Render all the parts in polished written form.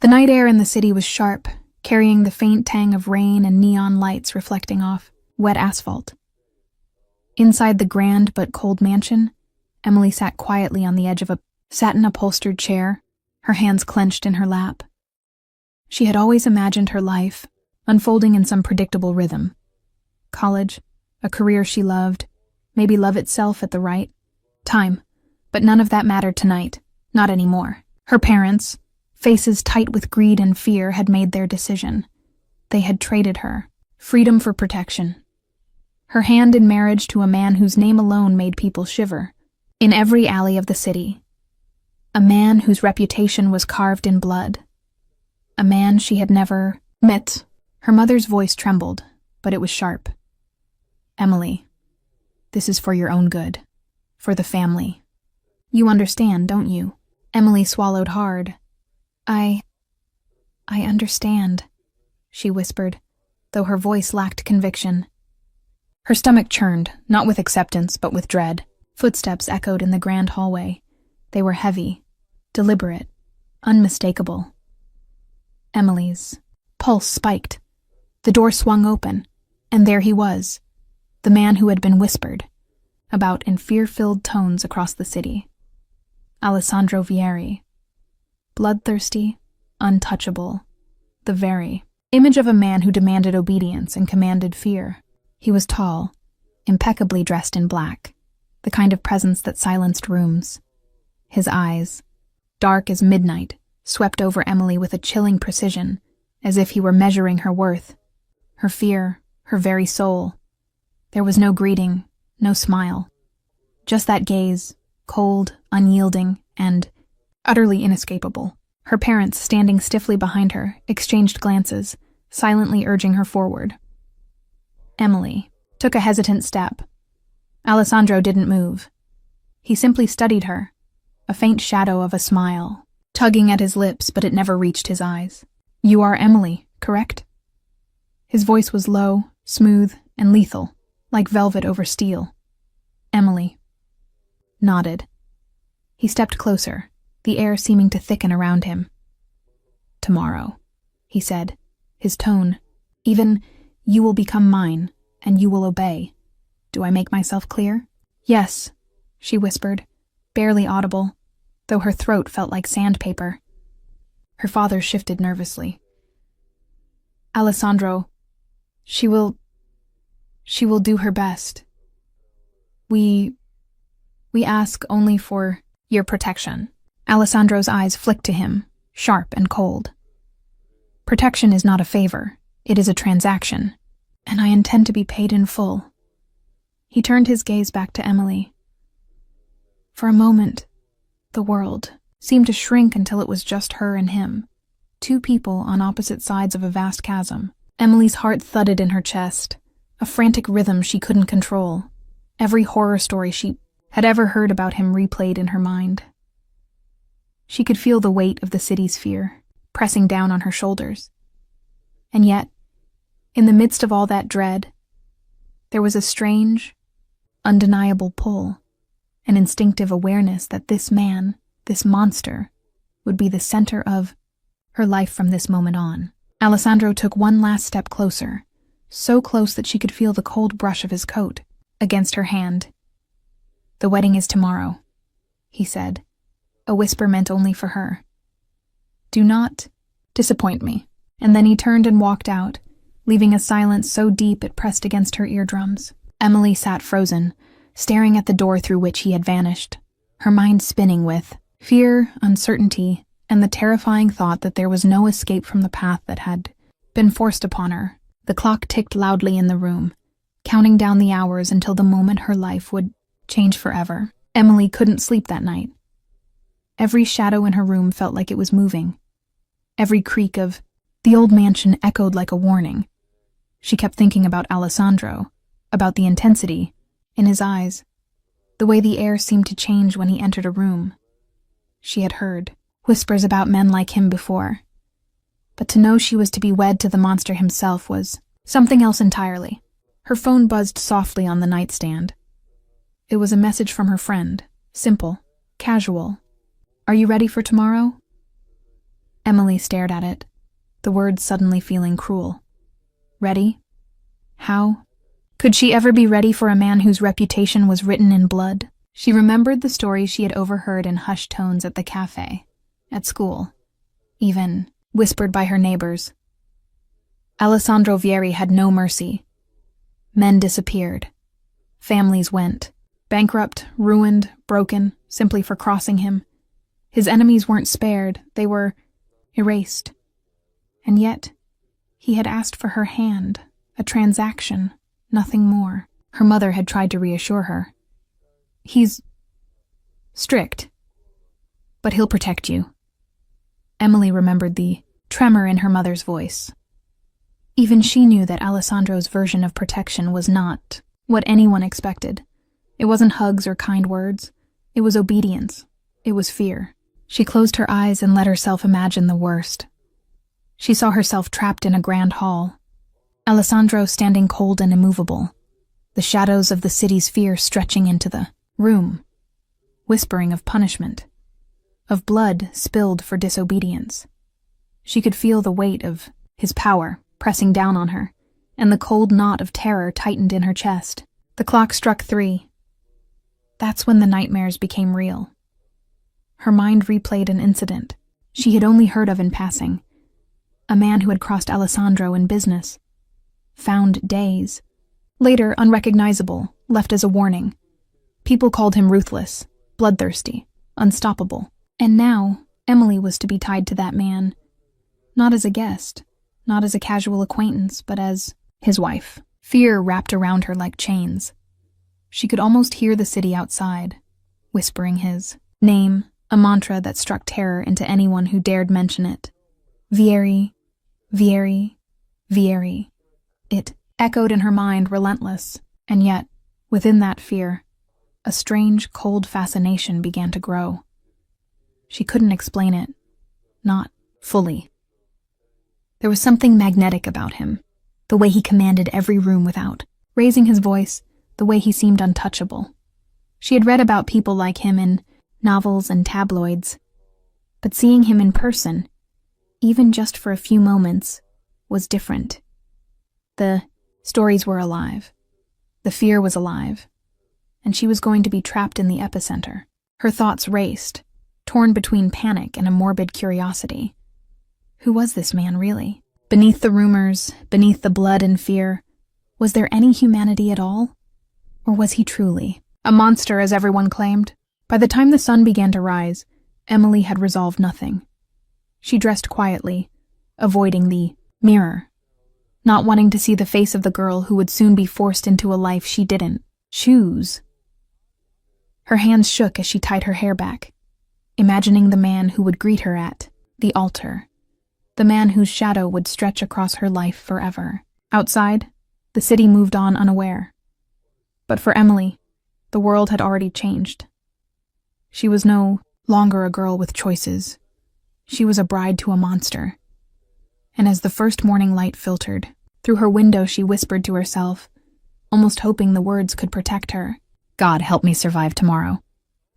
The night air in the city was sharp, carrying the faint tang of rain and neon lights reflecting off wet asphalt. Inside the grand but cold mansion, Emily sat quietly on the edge of a satin-upholstered chair, her hands clenched in her lap. She had always imagined her life unfolding in some predictable rhythm. College, a career she loved, maybe love itself at the right time, but none of that mattered tonight, not anymore. Her parents, faces tight with greed and fear, had made their decision. They had traded her freedom for protection. Her hand in marriage to a man whose name alone made people shiver in every alley of the city. A man whose reputation was carved in blood. A man she had never met. Her mother's voice trembled, but it was sharp. Emily, this is for your own good. For the family. You understand, don't you? Emily swallowed hard. I understand, she whispered, though her voice lacked conviction. Her stomach churned, not with acceptance, but with dread. Footsteps echoed in the grand hallway. They were heavy, deliberate, unmistakable. Emily's pulse spiked. The door swung open, and there he was, the man who had been whispered about in fear-filled tones across the city. Alessandro Vieri. Bloodthirsty, untouchable, the very image of a man who demanded obedience and commanded fear. He was tall, impeccably dressed in black, the kind of presence that silenced rooms. His eyes, dark as midnight, swept over Emily with a chilling precision, as if he were measuring her worth, her fear, her very soul. There was no greeting, no smile. Just that gaze, cold, unyielding, and utterly inescapable. Her parents, standing stiffly behind her, exchanged glances, silently urging her forward. Emily took a hesitant step. Alessandro didn't move. He simply studied her, a faint shadow of a smile, tugging at his lips, but it never reached his eyes. You are Emily, correct? His voice was low, smooth, and lethal, like velvet over steel. Emily nodded. He stepped closer, the air seeming to thicken around him. Tomorrow, he said, his tone, even, you will become mine, and you will obey. Do I make myself clear? Yes, she whispered, barely audible, though her throat felt like sandpaper. Her father shifted nervously. Alessandro, she will do her best. We ask only for your protection. Alessandro's eyes flicked to him, sharp and cold. Protection is not a favor, it is a transaction, and I intend to be paid in full. He turned his gaze back to Emily. For a moment, the world seemed to shrink until it was just her and him, two people on opposite sides of a vast chasm. Emily's heart thudded in her chest, a frantic rhythm she couldn't control. Every horror story she had ever heard about him replayed in her mind. She could feel the weight of the city's fear pressing down on her shoulders. And yet, in the midst of all that dread, there was a strange, undeniable pull, an instinctive awareness that this man, this monster, would be the center of her life from this moment on. Alessandro took one last step closer, so close that she could feel the cold brush of his coat against her hand. The wedding is tomorrow, he said, a whisper meant only for her. Do not disappoint me. And then he turned and walked out, leaving a silence so deep it pressed against her eardrums. Emily sat frozen, staring at the door through which he had vanished, her mind spinning with fear, uncertainty, and the terrifying thought that there was no escape from the path that had been forced upon her. The clock ticked loudly in the room, counting down the hours until the moment her life would change forever. Emily couldn't sleep that night. Every shadow in her room felt like it was moving. Every creak of the old mansion echoed like a warning. She kept thinking about Alessandro, about the intensity in his eyes, the way the air seemed to change when he entered a room. She had heard whispers about men like him before, but to know she was to be wed to the monster himself was something else entirely. Her phone buzzed softly on the nightstand. It was a message from her friend, simple, casual. Are you ready for tomorrow? Emily stared at it, the words suddenly feeling cruel. Ready? How? Could she ever be ready for a man whose reputation was written in blood? She remembered the stories she had overheard in hushed tones at the cafe, at school, even whispered by her neighbors. Alessandro Vieri had no mercy. Men disappeared. Families went. Bankrupt, ruined, broken, simply for crossing him. His enemies weren't spared, they were erased. And yet, he had asked for her hand, a transaction, nothing more. Her mother had tried to reassure her. He's strict, but he'll protect you. Emily remembered the tremor in her mother's voice. Even she knew that Alessandro's version of protection was not what anyone expected. It wasn't hugs or kind words. It was obedience. It was fear. She closed her eyes and let herself imagine the worst. She saw herself trapped in a grand hall. Alessandro standing cold and immovable. The shadows of the city's fear stretching into the room, whispering of punishment, of blood spilled for disobedience. She could feel the weight of his power pressing down on her, and the cold knot of terror tightened in her chest. The clock struck 3. That's when the nightmares became real. Her mind replayed an incident she had only heard of in passing. A man who had crossed Alessandro in business. Found days. Later unrecognizable, left as a warning. People called him ruthless, bloodthirsty, unstoppable. And now, Emily was to be tied to that man. Not as a guest, not as a casual acquaintance, but as his wife. Fear wrapped around her like chains. She could almost hear the city outside, whispering his name, a mantra that struck terror into anyone who dared mention it. Vieri, Vieri, Vieri. It echoed in her mind, relentless, and yet, within that fear, a strange, cold fascination began to grow. She couldn't explain it. Not fully. There was something magnetic about him, the way he commanded every room without, raising his voice, the way he seemed untouchable. She had read about people like him in novels and tabloids, but seeing him in person, even just for a few moments, was different. The stories were alive. The fear was alive. And she was going to be trapped in the epicenter. Her thoughts raced, torn between panic and a morbid curiosity. Who was this man, really? Beneath the rumors, beneath the blood and fear, was there any humanity at all? Or was he truly a monster, as everyone claimed? By the time the sun began to rise, Emily had resolved nothing. She dressed quietly, avoiding the mirror, not wanting to see the face of the girl who would soon be forced into a life she didn't choose. Her hands shook as she tied her hair back, imagining the man who would greet her at the altar, the man whose shadow would stretch across her life forever. Outside, the city moved on unaware. But for Emily, the world had already changed. She was no longer a girl with choices. She was a bride to a monster. And as the first morning light filtered, through her window she whispered to herself, almost hoping the words could protect her, God help me survive tomorrow.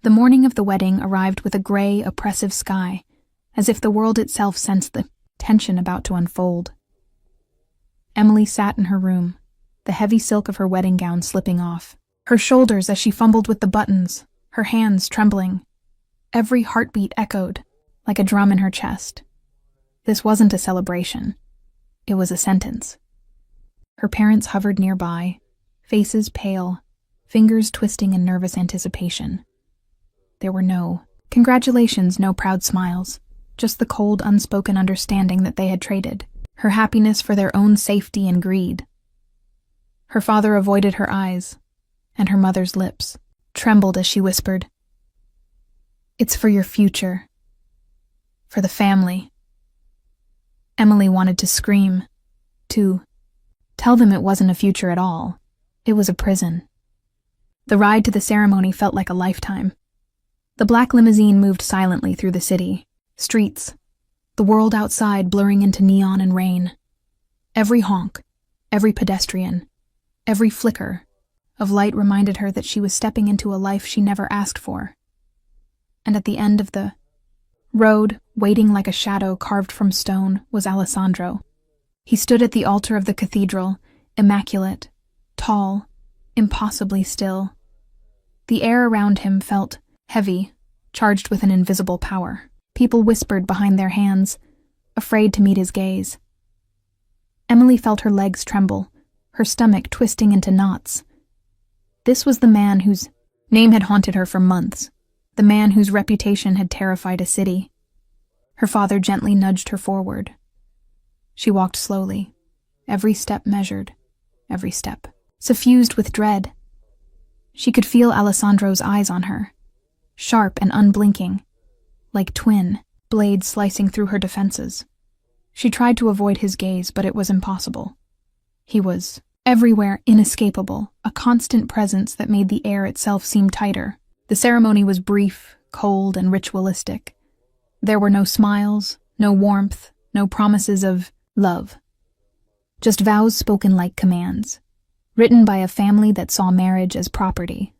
The morning of the wedding arrived with a gray, oppressive sky, as if the world itself sensed the tension about to unfold. Emily sat in her room, the heavy silk of her wedding gown slipping off, her shoulders as she fumbled with the buttons, her hands trembling. Every heartbeat echoed, like a drum in her chest. This wasn't a celebration. It was a sentence. Her parents hovered nearby, faces pale, fingers twisting in nervous anticipation. There were no congratulations, no proud smiles, just the cold, unspoken understanding that they had traded, her happiness for their own safety and greed. Her father avoided her eyes, and her mother's lips trembled as she whispered, "It's for your future. For the family." Emily wanted to scream, to tell them it wasn't a future at all. It was a prison. The ride to the ceremony felt like a lifetime. The black limousine moved silently through the city, streets, the world outside blurring into neon and rain. Every honk, every pedestrian, every flicker of light reminded her that she was stepping into a life she never asked for. And at the end of the Rode, waiting like a shadow carved from stone, was Alessandro. He stood at the altar of the cathedral, immaculate, tall, impossibly still. The air around him felt heavy, charged with an invisible power. People whispered behind their hands, afraid to meet his gaze. Emily felt her legs tremble, her stomach twisting into knots. This was the man whose name had haunted her for months, the man whose reputation had terrified a city. Her father gently nudged her forward. She walked slowly, every step measured, every step suffused with dread. She could feel Alessandro's eyes on her, sharp and unblinking, like twin blades slicing through her defenses. She tried to avoid his gaze, but it was impossible. He was everywhere, inescapable, a constant presence that made the air itself seem tighter. The ceremony was brief, cold, and ritualistic. There were no smiles, no warmth, no promises of love. Just vows spoken like commands, written by a family that saw marriage as property,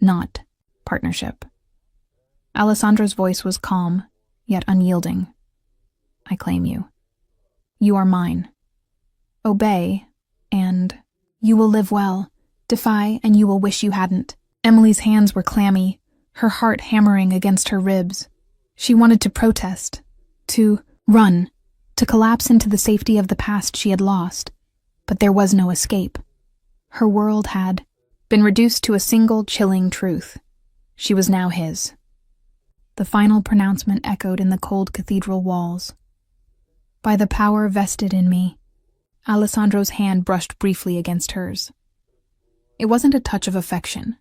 not partnership. Alessandro's voice was calm, yet unyielding. I claim you. You are mine. Obey, and you will live well. Defy, and you will wish you hadn't. Emily's hands were clammy, her heart hammering against her ribs. She wanted to protest, to run, to collapse into the safety of the past she had lost. But there was no escape. Her world had been reduced to a single chilling truth. She was now his. The final pronouncement echoed in the cold cathedral walls. By the power vested in me, Alessandro's hand brushed briefly against hers. It wasn't a touch of affection.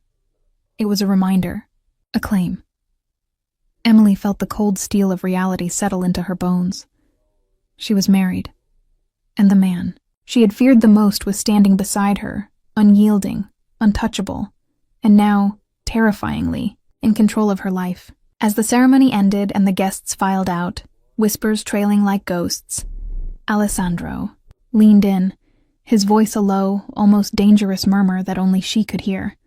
It was a reminder, a claim. Emily felt the cold steel of reality settle into her bones. She was married, and the man she had feared the most was standing beside her, unyielding, untouchable, and now, terrifyingly, in control of her life. As the ceremony ended and the guests filed out, whispers trailing like ghosts, Alessandro leaned in, his voice a low, almost dangerous murmur that only she could hear.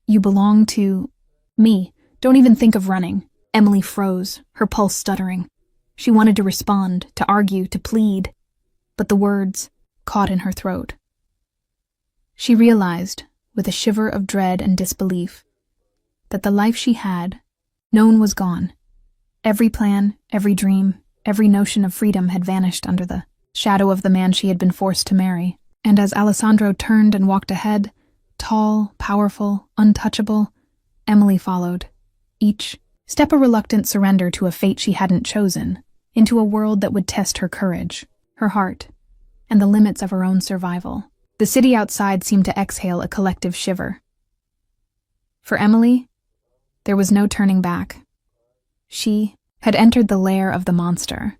You belong to me. Don't even think of running. Emily froze, her pulse stuttering. She wanted to respond, to argue, to plead, but the words caught in her throat. She realized, with a shiver of dread and disbelief, that the life she had known was gone. Every plan, every dream, every notion of freedom had vanished under the shadow of the man she had been forced to marry. And as Alessandro turned and walked ahead, tall, powerful, untouchable, Emily followed, each step a reluctant surrender to a fate she hadn't chosen, into a world that would test her courage, her heart, and the limits of her own survival. The city outside seemed to exhale a collective shiver. For Emily, there was no turning back. She had entered the lair of the monster.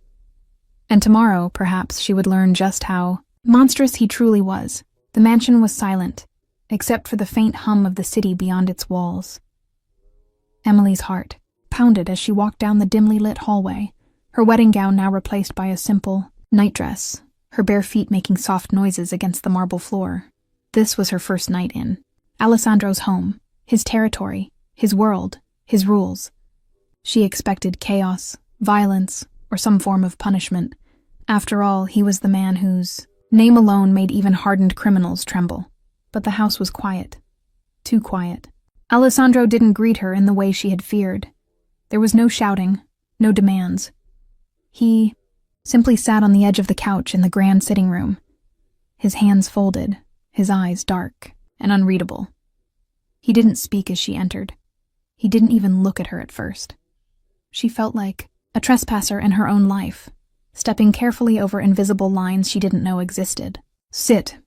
And tomorrow, perhaps, she would learn just how monstrous he truly was. The mansion was silent, except for the faint hum of the city beyond its walls. Emily's heart pounded as she walked down the dimly lit hallway, her wedding gown now replaced by a simple nightdress, her bare feet making soft noises against the marble floor. This was her first night in Alessandro's home, his territory, his world, his rules. She expected chaos, violence, or some form of punishment. After all, he was the man whose name alone made even hardened criminals tremble. But the house was quiet. Too quiet. Alessandro didn't greet her in the way she had feared. There was no shouting, no demands. He simply sat on the edge of the couch in the grand sitting room, his hands folded, his eyes dark and unreadable. He didn't speak as she entered. He didn't even look at her at first. She felt like a trespasser in her own life, stepping carefully over invisible lines she didn't know existed. Sit,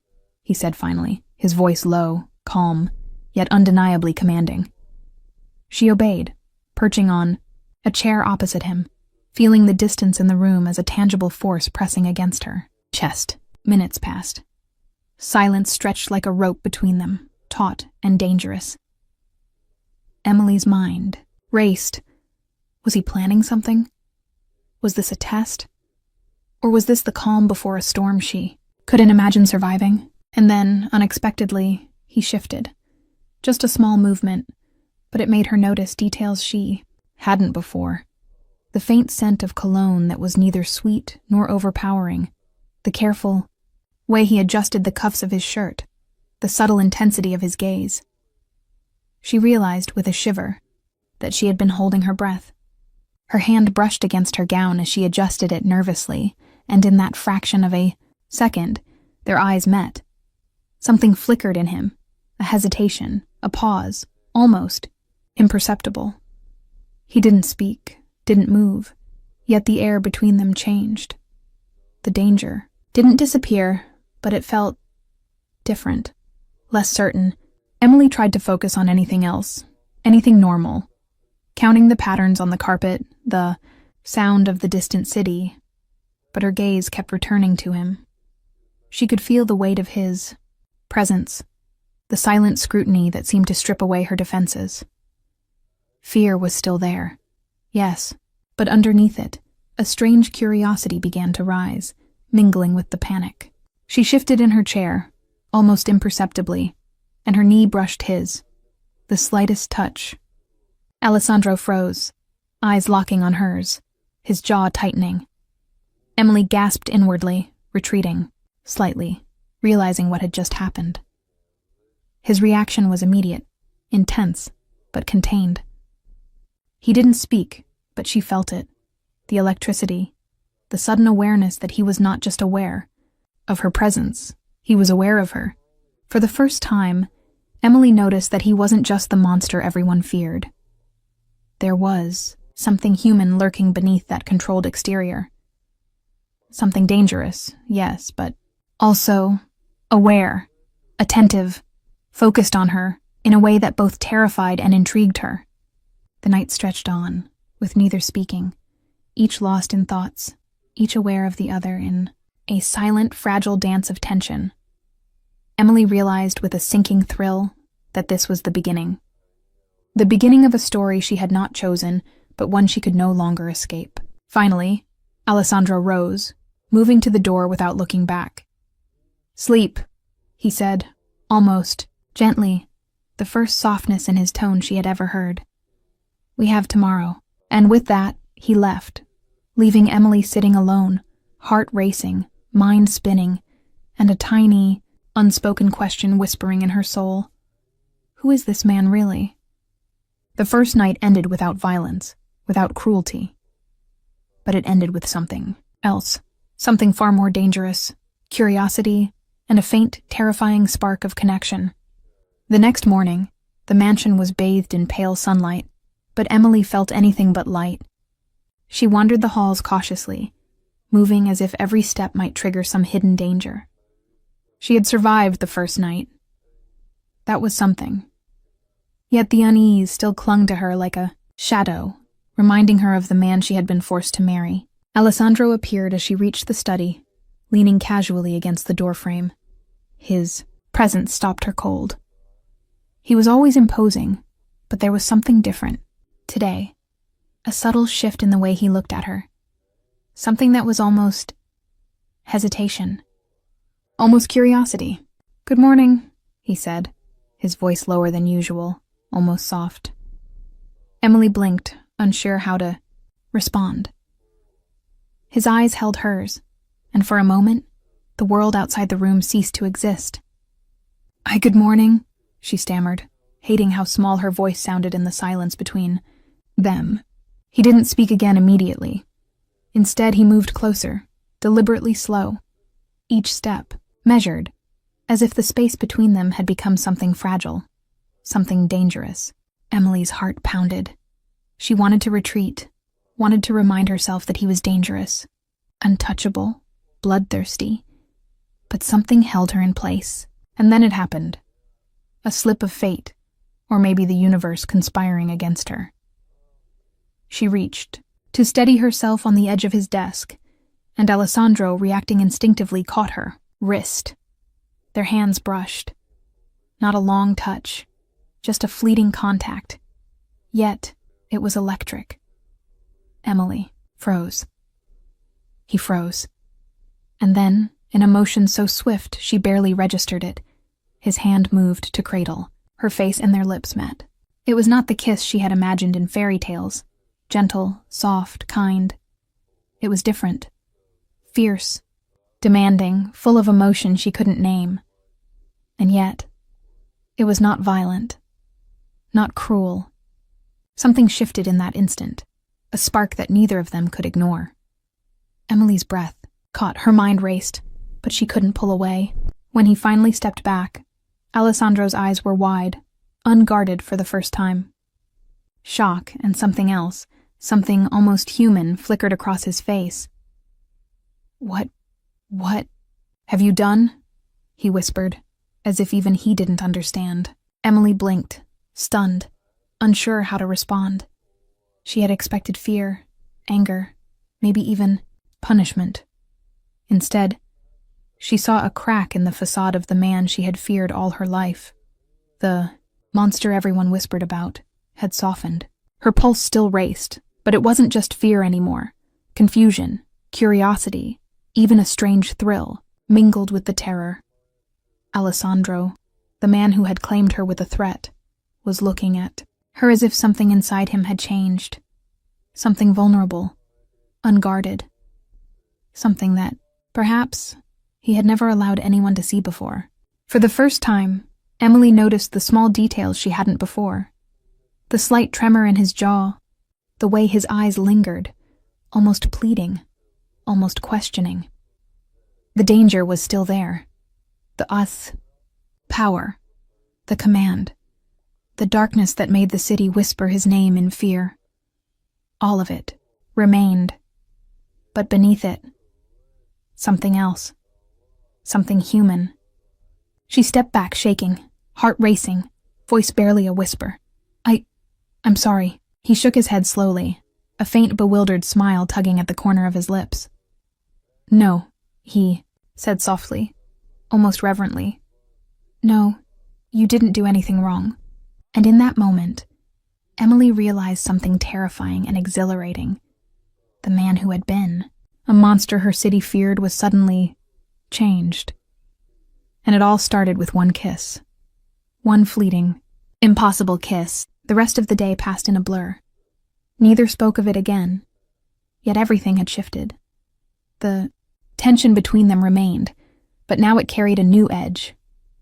he said finally, his voice low, calm, yet undeniably commanding. She obeyed, perching on a chair opposite him, feeling the distance in the room as a tangible force pressing against her chest. Minutes passed. Silence stretched like a rope between them, taut and dangerous. Emily's mind raced. Was he planning something? Was this a test? Or was this the calm before a storm she couldn't imagine surviving? And then, unexpectedly, he shifted. Just a small movement, but it made her notice details she hadn't before. The faint scent of cologne that was neither sweet nor overpowering, the careful way he adjusted the cuffs of his shirt, the subtle intensity of his gaze. She realized with a shiver that she had been holding her breath. Her hand brushed against her gown as she adjusted it nervously, and in that fraction of a second, their eyes met. Something flickered in him, a hesitation, a pause, almost imperceptible. He didn't speak, didn't move, yet the air between them changed. The danger didn't disappear, but it felt different, less certain. Emily tried to focus on anything else, anything normal, counting the patterns on the carpet, the sound of the distant city, but her gaze kept returning to him. She could feel the weight of his presence, the silent scrutiny that seemed to strip away her defenses. Fear was still there, yes, but underneath it, a strange curiosity began to rise, mingling with the panic. She shifted in her chair, almost imperceptibly, and her knee brushed his. The slightest touch. Alessandro froze, eyes locking on hers, his jaw tightening. Emily gasped inwardly, retreating, slightly, realizing what had just happened. His reaction was immediate, intense, but contained. He didn't speak, but she felt it. The electricity, the sudden awareness that he was not just aware of her presence, he was aware of her. For the first time, Emily noticed that he wasn't just the monster everyone feared. There was something human lurking beneath that controlled exterior. Something dangerous, yes, but also aware, attentive, focused on her in a way that both terrified and intrigued her. The night stretched on, with neither speaking, each lost in thoughts, each aware of the other in a silent, fragile dance of tension. Emily realized with a sinking thrill that this was the beginning. The beginning of a story she had not chosen, but one she could no longer escape. Finally, Alessandro rose, moving to the door without looking back. "Sleep," he said, almost gently, the first softness in his tone she had ever heard. "We have tomorrow." And with that, he left, leaving Emily sitting alone, heart racing, mind spinning, and a tiny, unspoken question whispering in her soul. Who is this man really? The first night ended without violence, without cruelty. But it ended with something else, something far more dangerous, curiosity, and a faint, terrifying spark of connection. The next morning, the mansion was bathed in pale sunlight, but Emily felt anything but light. She wandered the halls cautiously, moving as if every step might trigger some hidden danger. She had survived the first night. That was something. Yet the unease still clung to her like a shadow, reminding her of the man she had been forced to marry. Alessandro appeared as she reached the study, leaning casually against the doorframe. His presence stopped her cold. He was always imposing, but there was something different. Today, a subtle shift in the way he looked at her. Something that was almost hesitation, almost curiosity. "Good morning," he said, his voice lower than usual, almost soft. Emily blinked, unsure how to respond. His eyes held hers, and for a moment, the world outside the room ceased to exist. Good morning," she stammered, hating how small her voice sounded in the silence between them. He didn't speak again immediately. Instead, he moved closer, deliberately slow, each step measured, as if the space between them had become something fragile, something dangerous. Emily's heart pounded. She wanted to retreat, wanted to remind herself that he was dangerous, untouchable, bloodthirsty. But something held her in place, and then it happened. A slip of fate, or maybe the universe conspiring against her. She reached, to steady herself on the edge of his desk, and Alessandro, reacting instinctively, caught her wrist. Their hands brushed. Not a long touch, just a fleeting contact. Yet, it was electric. Emily froze. He froze. And then, in a motion so swift she barely registered it, his hand moved to cradle. Her face and their lips met. It was not the kiss she had imagined in fairy tales, Gentle, soft, kind. It was different. Fierce, demanding, full of emotion she couldn't name. And yet, it was not violent. Not cruel. Something shifted in that instant, a spark that neither of them could ignore. Emily's breath caught, her mind raced, but she couldn't pull away. When he finally stepped back, Alessandro's eyes were wide, unguarded for the first time. Shock and something else, something almost human, flickered across his face. What have you done?" he whispered, as if even he didn't understand. Emily blinked, stunned, unsure how to respond. She had expected fear, anger, maybe even punishment. Instead, she saw a crack in the facade of the man she had feared all her life. The monster everyone whispered about had softened. Her pulse still raced, but it wasn't just fear anymore. Confusion, curiosity, even a strange thrill, mingled with the terror. Alessandro, the man who had claimed her with a threat, was looking at her as if something inside him had changed. Something vulnerable, unguarded. Something that, perhaps, he had never allowed anyone to see before. For the first time, Emily noticed the small details she hadn't before. The slight tremor in his jaw, the way his eyes lingered, almost pleading, almost questioning. The danger was still there. The power, the command, the darkness that made the city whisper his name in fear. All of it remained, but beneath it, something else, something human. She stepped back, shaking, heart racing, voice barely a whisper. I'm sorry." He shook his head slowly, a faint, bewildered smile tugging at the corner of his lips. "No," he said softly, almost reverently. "No, you didn't do anything wrong." And in that moment, Emily realized something terrifying and exhilarating. The man who had been a monster her city feared was suddenly changed. And it all started with one kiss. One fleeting, impossible kiss. The rest of the day passed in a blur. Neither spoke of it again, yet everything had shifted. The tension between them remained, but now it carried a new edge.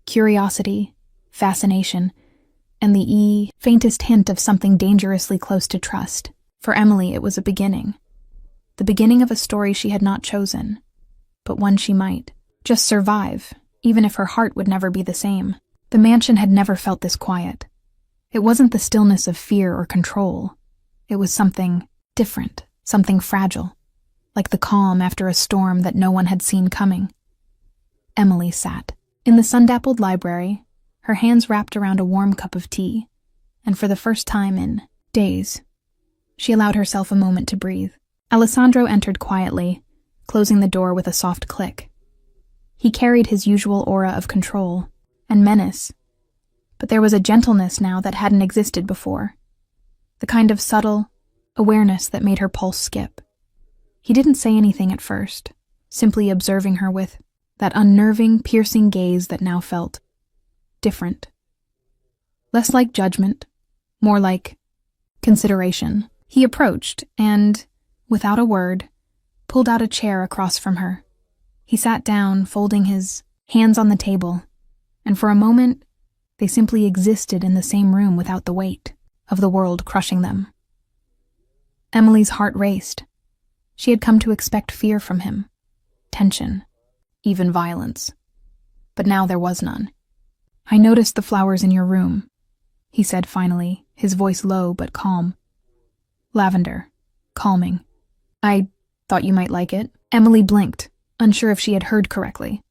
Curiosity, fascination, and the faintest hint of something dangerously close to trust. For Emily, it was a beginning. The beginning of a story she had not chosen, but one she might just survive, even if her heart would never be the same. The mansion had never felt this quiet. It wasn't the stillness of fear or control. It was something different, something fragile, like the calm after a storm that no one had seen coming. Emily sat in the sun-dappled library, her hands wrapped around a warm cup of tea, and for the first time in days, she allowed herself a moment to breathe. Alessandro entered quietly, closing the door with a soft click. He carried his usual aura of control and menace, but there was a gentleness now that hadn't existed before, the kind of subtle awareness that made her pulse skip. He didn't say anything at first, simply observing her with that unnerving, piercing gaze that now felt different. Less like judgment, more like consideration. He approached and, without a word, pulled out a chair across from her. He sat down, folding his hands on the table, and for a moment, they simply existed in the same room without the weight of the world crushing them. Emily's heart raced. She had come to expect fear from him, tension, even violence. But now there was none. "I noticed the flowers in your room," he said finally, his voice low but calm. "Lavender, calming. I thought you might like it." Emily blinked, unsure if she had heard correctly.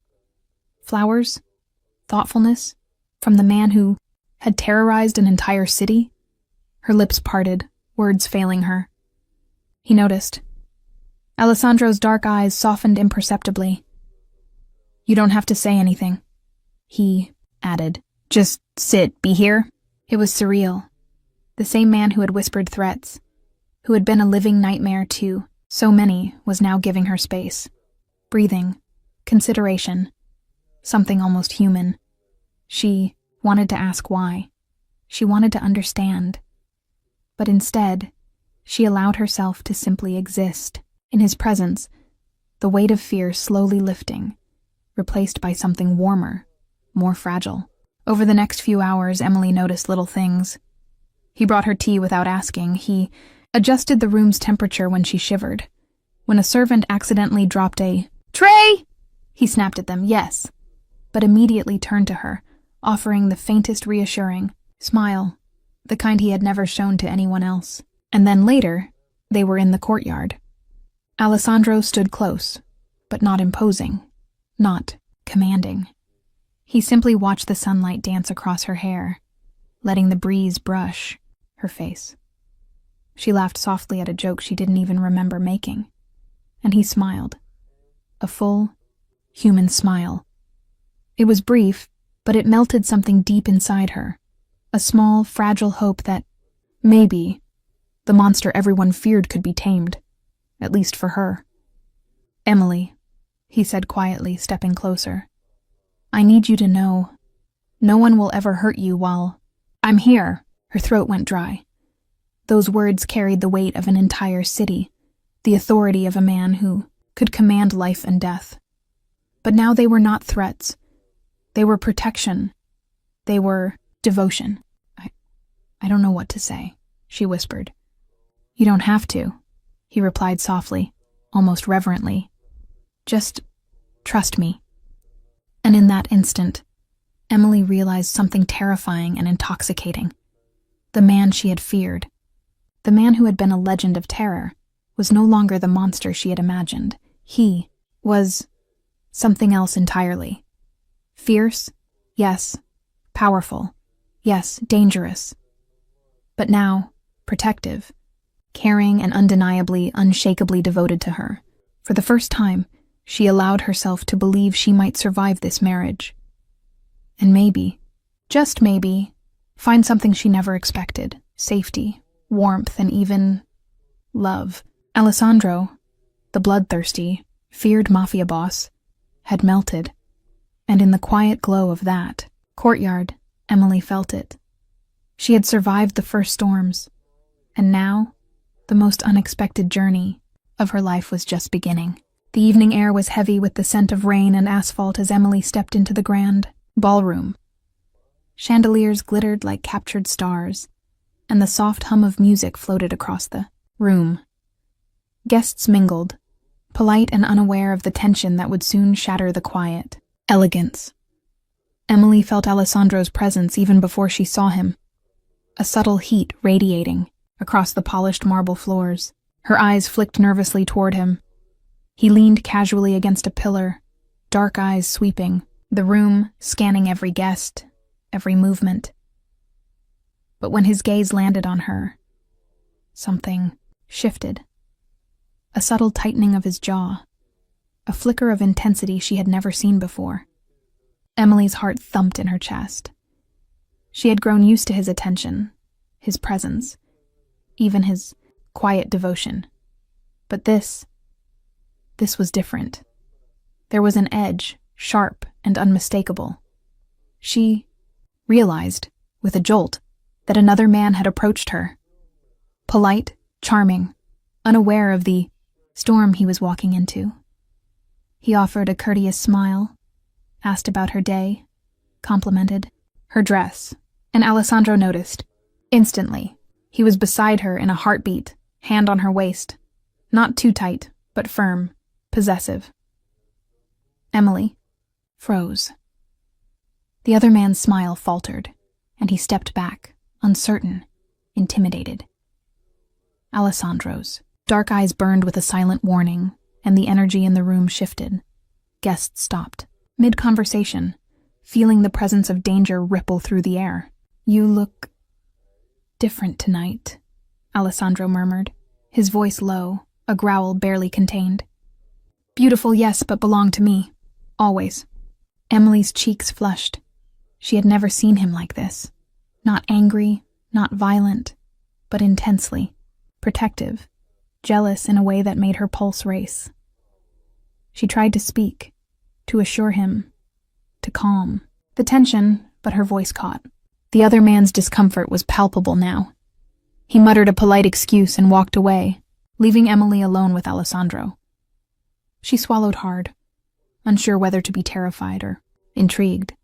Flowers? Thoughtfulness? From the man who had terrorized an entire city? Her lips parted, words failing her. He noticed. Alessandro's dark eyes softened imperceptibly. "You don't have to say anything," he added. "Just sit, be here." It was surreal. The same man who had whispered threats, who had been a living nightmare to so many, was now giving her space. Breathing, consideration, something almost human. She wanted to ask why. She wanted to understand. But instead, She allowed herself to simply exist. In his presence, the weight of fear slowly lifting, replaced by something warmer, more fragile. Over the next few hours, Emily noticed little things. He brought her tea without asking. He adjusted the room's temperature when she shivered. When a servant accidentally dropped a tray, he snapped at them, yes, but immediately turned to her, offering the faintest reassuring smile, the kind he had never shown to anyone else. And then later, they were in the courtyard. Alessandro stood close, but not imposing, not commanding. He simply watched the sunlight dance across her hair, letting the breeze brush her face. She laughed softly at a joke she didn't even remember making, and he smiled. A full, human smile. It was brief, but it melted something deep inside her, a small, fragile hope that, maybe, the monster everyone feared could be tamed, at least for her. "Emily," he said quietly, stepping closer. "I need you to know, no one will ever hurt you while I'm here." Her throat went dry. Those words carried the weight of an entire city, the authority of a man who could command life and death. But now they were not threats. They were protection. They were devotion. I don't know what to say," she whispered. "You don't have to," he replied softly, almost reverently. "Just trust me." And in that instant, Emily realized something terrifying and intoxicating. The man she had feared, the man who had been a legend of terror, was no longer the monster she had imagined. He was something else entirely. Fierce, yes. Powerful, yes. Dangerous. But now, protective, caring and undeniably, unshakably devoted to her. For the first time, she allowed herself to believe she might survive this marriage. And maybe, just maybe, find something she never expected: safety, warmth, and even love. Alessandro, the bloodthirsty, feared Mafia boss, had melted, and in the quiet glow of that courtyard, Emily felt it. She had survived the first storms, and now, the most unexpected journey of her life was just beginning. The evening air was heavy with the scent of rain and asphalt as Emily stepped into the grand ballroom. Chandeliers glittered like captured stars, and the soft hum of music floated across the room. Guests mingled, polite and unaware of the tension that would soon shatter the quiet. Elegance. Emily felt Alessandro's presence even before she saw him, a subtle heat radiating across the polished marble floors. Her eyes flicked nervously toward him. He leaned casually against a pillar, dark eyes sweeping the room, scanning every guest, every movement. But when his gaze landed on her, something shifted. A subtle tightening of his jaw, a flicker of intensity she had never seen before. Emily's heart thumped in her chest. She had grown used to his attention, his presence, even his quiet devotion. But this was different. There was an edge, sharp and unmistakable. She realized, with a jolt, that another man had approached her. Polite, charming, unaware of the storm he was walking into. He offered a courteous smile, asked about her day, complimented her dress, and Alessandro noticed. Instantly, he was beside her in a heartbeat, hand on her waist. Not too tight, but firm, possessive. Emily froze. The other man's smile faltered, and he stepped back, uncertain, intimidated. Alessandro's dark eyes burned with a silent warning, and the energy in the room shifted. Guests stopped, mid-conversation, feeling the presence of danger ripple through the air. "You look different tonight," Alessandro murmured, his voice low, a growl barely contained. "Beautiful, yes, but belong to me. Always." Emily's cheeks flushed. She had never seen him like this. Not angry, not violent, but intensely, protective, jealous in a way that made her pulse race. She tried to speak, to assure him, to calm the tension, but her voice caught. The other man's discomfort was palpable now. He muttered a polite excuse and walked away, leaving Emily alone with Alessandro. She swallowed hard, unsure whether to be terrified or intrigued.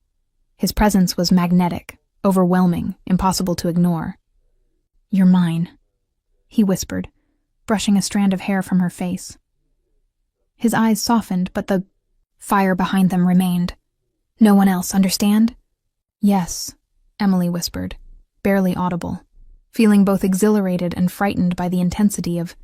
His presence was magnetic, overwhelming, impossible to ignore. "You're mine," he whispered, brushing a strand of hair from her face. His eyes softened, but the fire behind them remained. "No one else, understand?" "Yes," Emily whispered, barely audible, feeling both exhilarated and frightened by the intensity of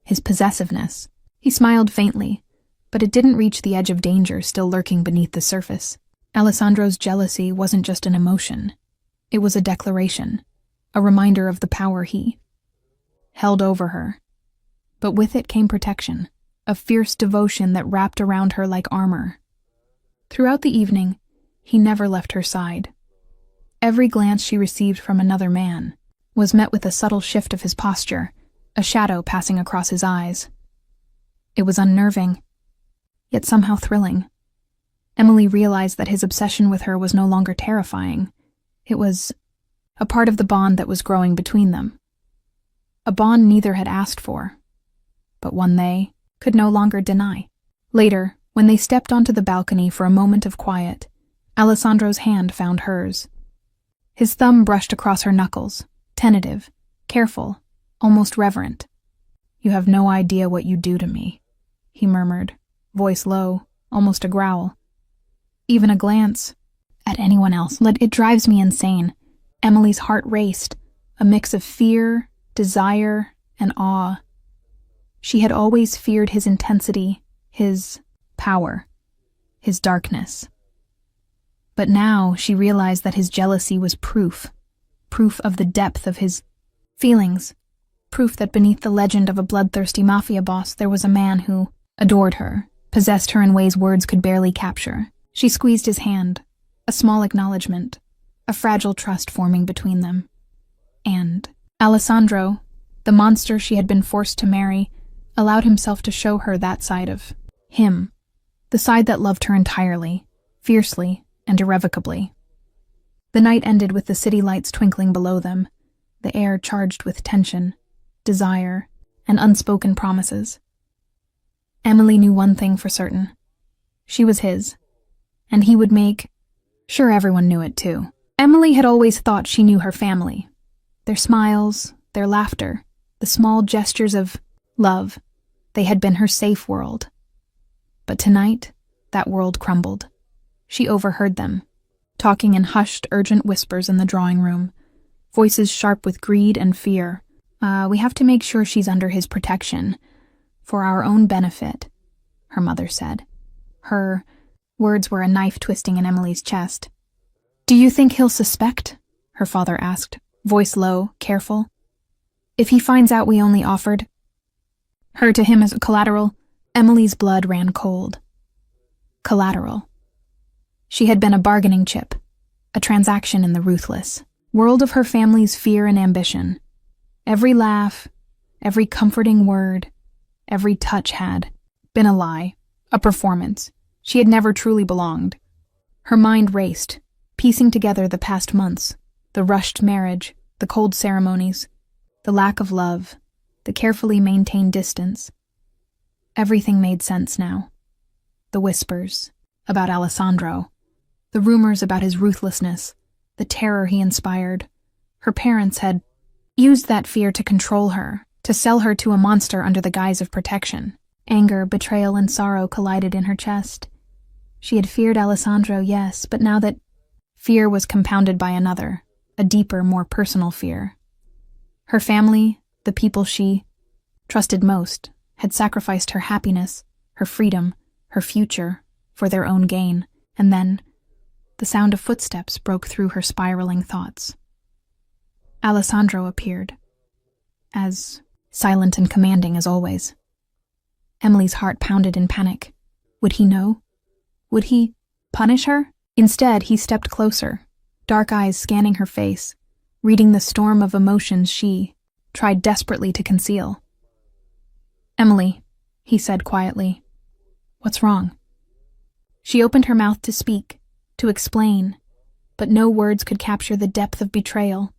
his possessiveness. He smiled faintly, but it didn't reach the edge of danger still lurking beneath the surface. Alessandro's jealousy wasn't just an emotion. It was a declaration, a reminder of the power he held over her. But with it came protection, a fierce devotion that wrapped around her like armor. Throughout the evening, he never left her side. Every glance she received from another man was met with a subtle shift of his posture, a shadow passing across his eyes. It was unnerving, yet somehow thrilling. Emily realized that his obsession with her was no longer terrifying. It was a part of the bond that was growing between them. A bond neither had asked for, but one they could no longer deny. Later, when they stepped onto the balcony for a moment of quiet, Alessandro's hand found hers. His thumb brushed across her knuckles, tentative, careful, almost reverent. "You have no idea what you do to me," he murmured, voice low, almost a growl. Even a glance at anyone else, it drives me insane. Emily's heart raced, a mix of fear, desire, and awe. She had always feared his intensity, his power, his darkness. But now she realized that his jealousy was proof of the depth of his feelings, proof that beneath the legend of a bloodthirsty mafia boss there was a man who adored her, possessed her in ways words could barely capture. She squeezed his hand, a small acknowledgement, a fragile trust forming between them. And Alessandro, the monster she had been forced to marry, allowed himself to show her that side of him, the side that loved her entirely, fiercely, and irrevocably. The night ended with the city lights twinkling below them, the air charged with tension, desire, and unspoken promises. Emily knew one thing for certain. She was his, and he would make sure everyone knew it too. Emily had always thought she knew her family. Their smiles, their laughter, the small gestures of love, they had been her safe world. But tonight, that world crumbled. She overheard them, talking in hushed, urgent whispers in the drawing room, voices sharp with greed and fear. We have to make sure she's under his protection, for our own benefit," her mother said. Her words were a knife twisting in Emily's chest. "Do you think he'll suspect?" her father asked, voice low, careful. "If he finds out we only offered her to him as a collateral," Emily's blood ran cold. Collateral. She had been a bargaining chip, a transaction in the ruthless world of her family's fear and ambition. Every laugh, every comforting word, every touch had been a lie, a performance. She had never truly belonged. Her mind raced, piecing together the past months, the rushed marriage, the cold ceremonies, the lack of love, the carefully maintained distance. Everything made sense now. The whispers about Alessandro, the rumors about his ruthlessness, the terror he inspired. Her parents had used that fear to control her, to sell her to a monster under the guise of protection. Anger, betrayal, and sorrow collided in her chest. She had feared Alessandro, yes, but now that fear was compounded by another, a deeper, more personal fear. Her family, the people she trusted most, had sacrificed her happiness, her freedom, her future, for their own gain, and then the sound of footsteps broke through her spiraling thoughts. Alessandro appeared, as silent and commanding as always. Emily's heart pounded in panic. Would he know? Would he punish her? Instead, he stepped closer, dark eyes scanning her face, reading the storm of emotions she tried desperately to conceal. "Emily," he said quietly, "what's wrong?" She opened her mouth to speak, to explain, but no words could capture the depth of betrayal.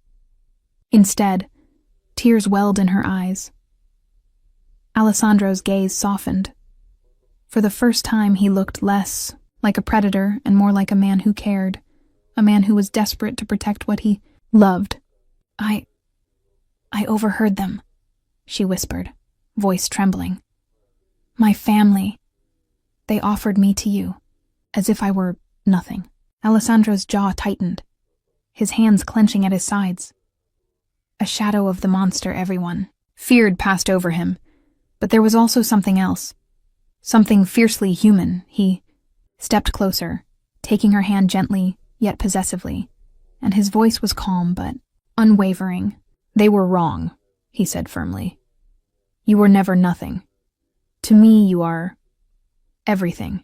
Instead, Tears welled in her eyes. Alessandro's gaze softened. For the first time, he looked less like a predator and more like a man who cared, a man who was desperate to protect what he loved. I overheard them, she whispered, voice trembling. My family. They offered me to you, as if I were nothing. Alessandro's jaw tightened, his hands clenching at his sides. A shadow of the monster everyone feared passed over him, but there was also something else. Something fiercely human. He stepped closer, taking her hand gently, yet possessively, and his voice was calm but unwavering. They were wrong, he said firmly. You were never nothing. To me, you are everything,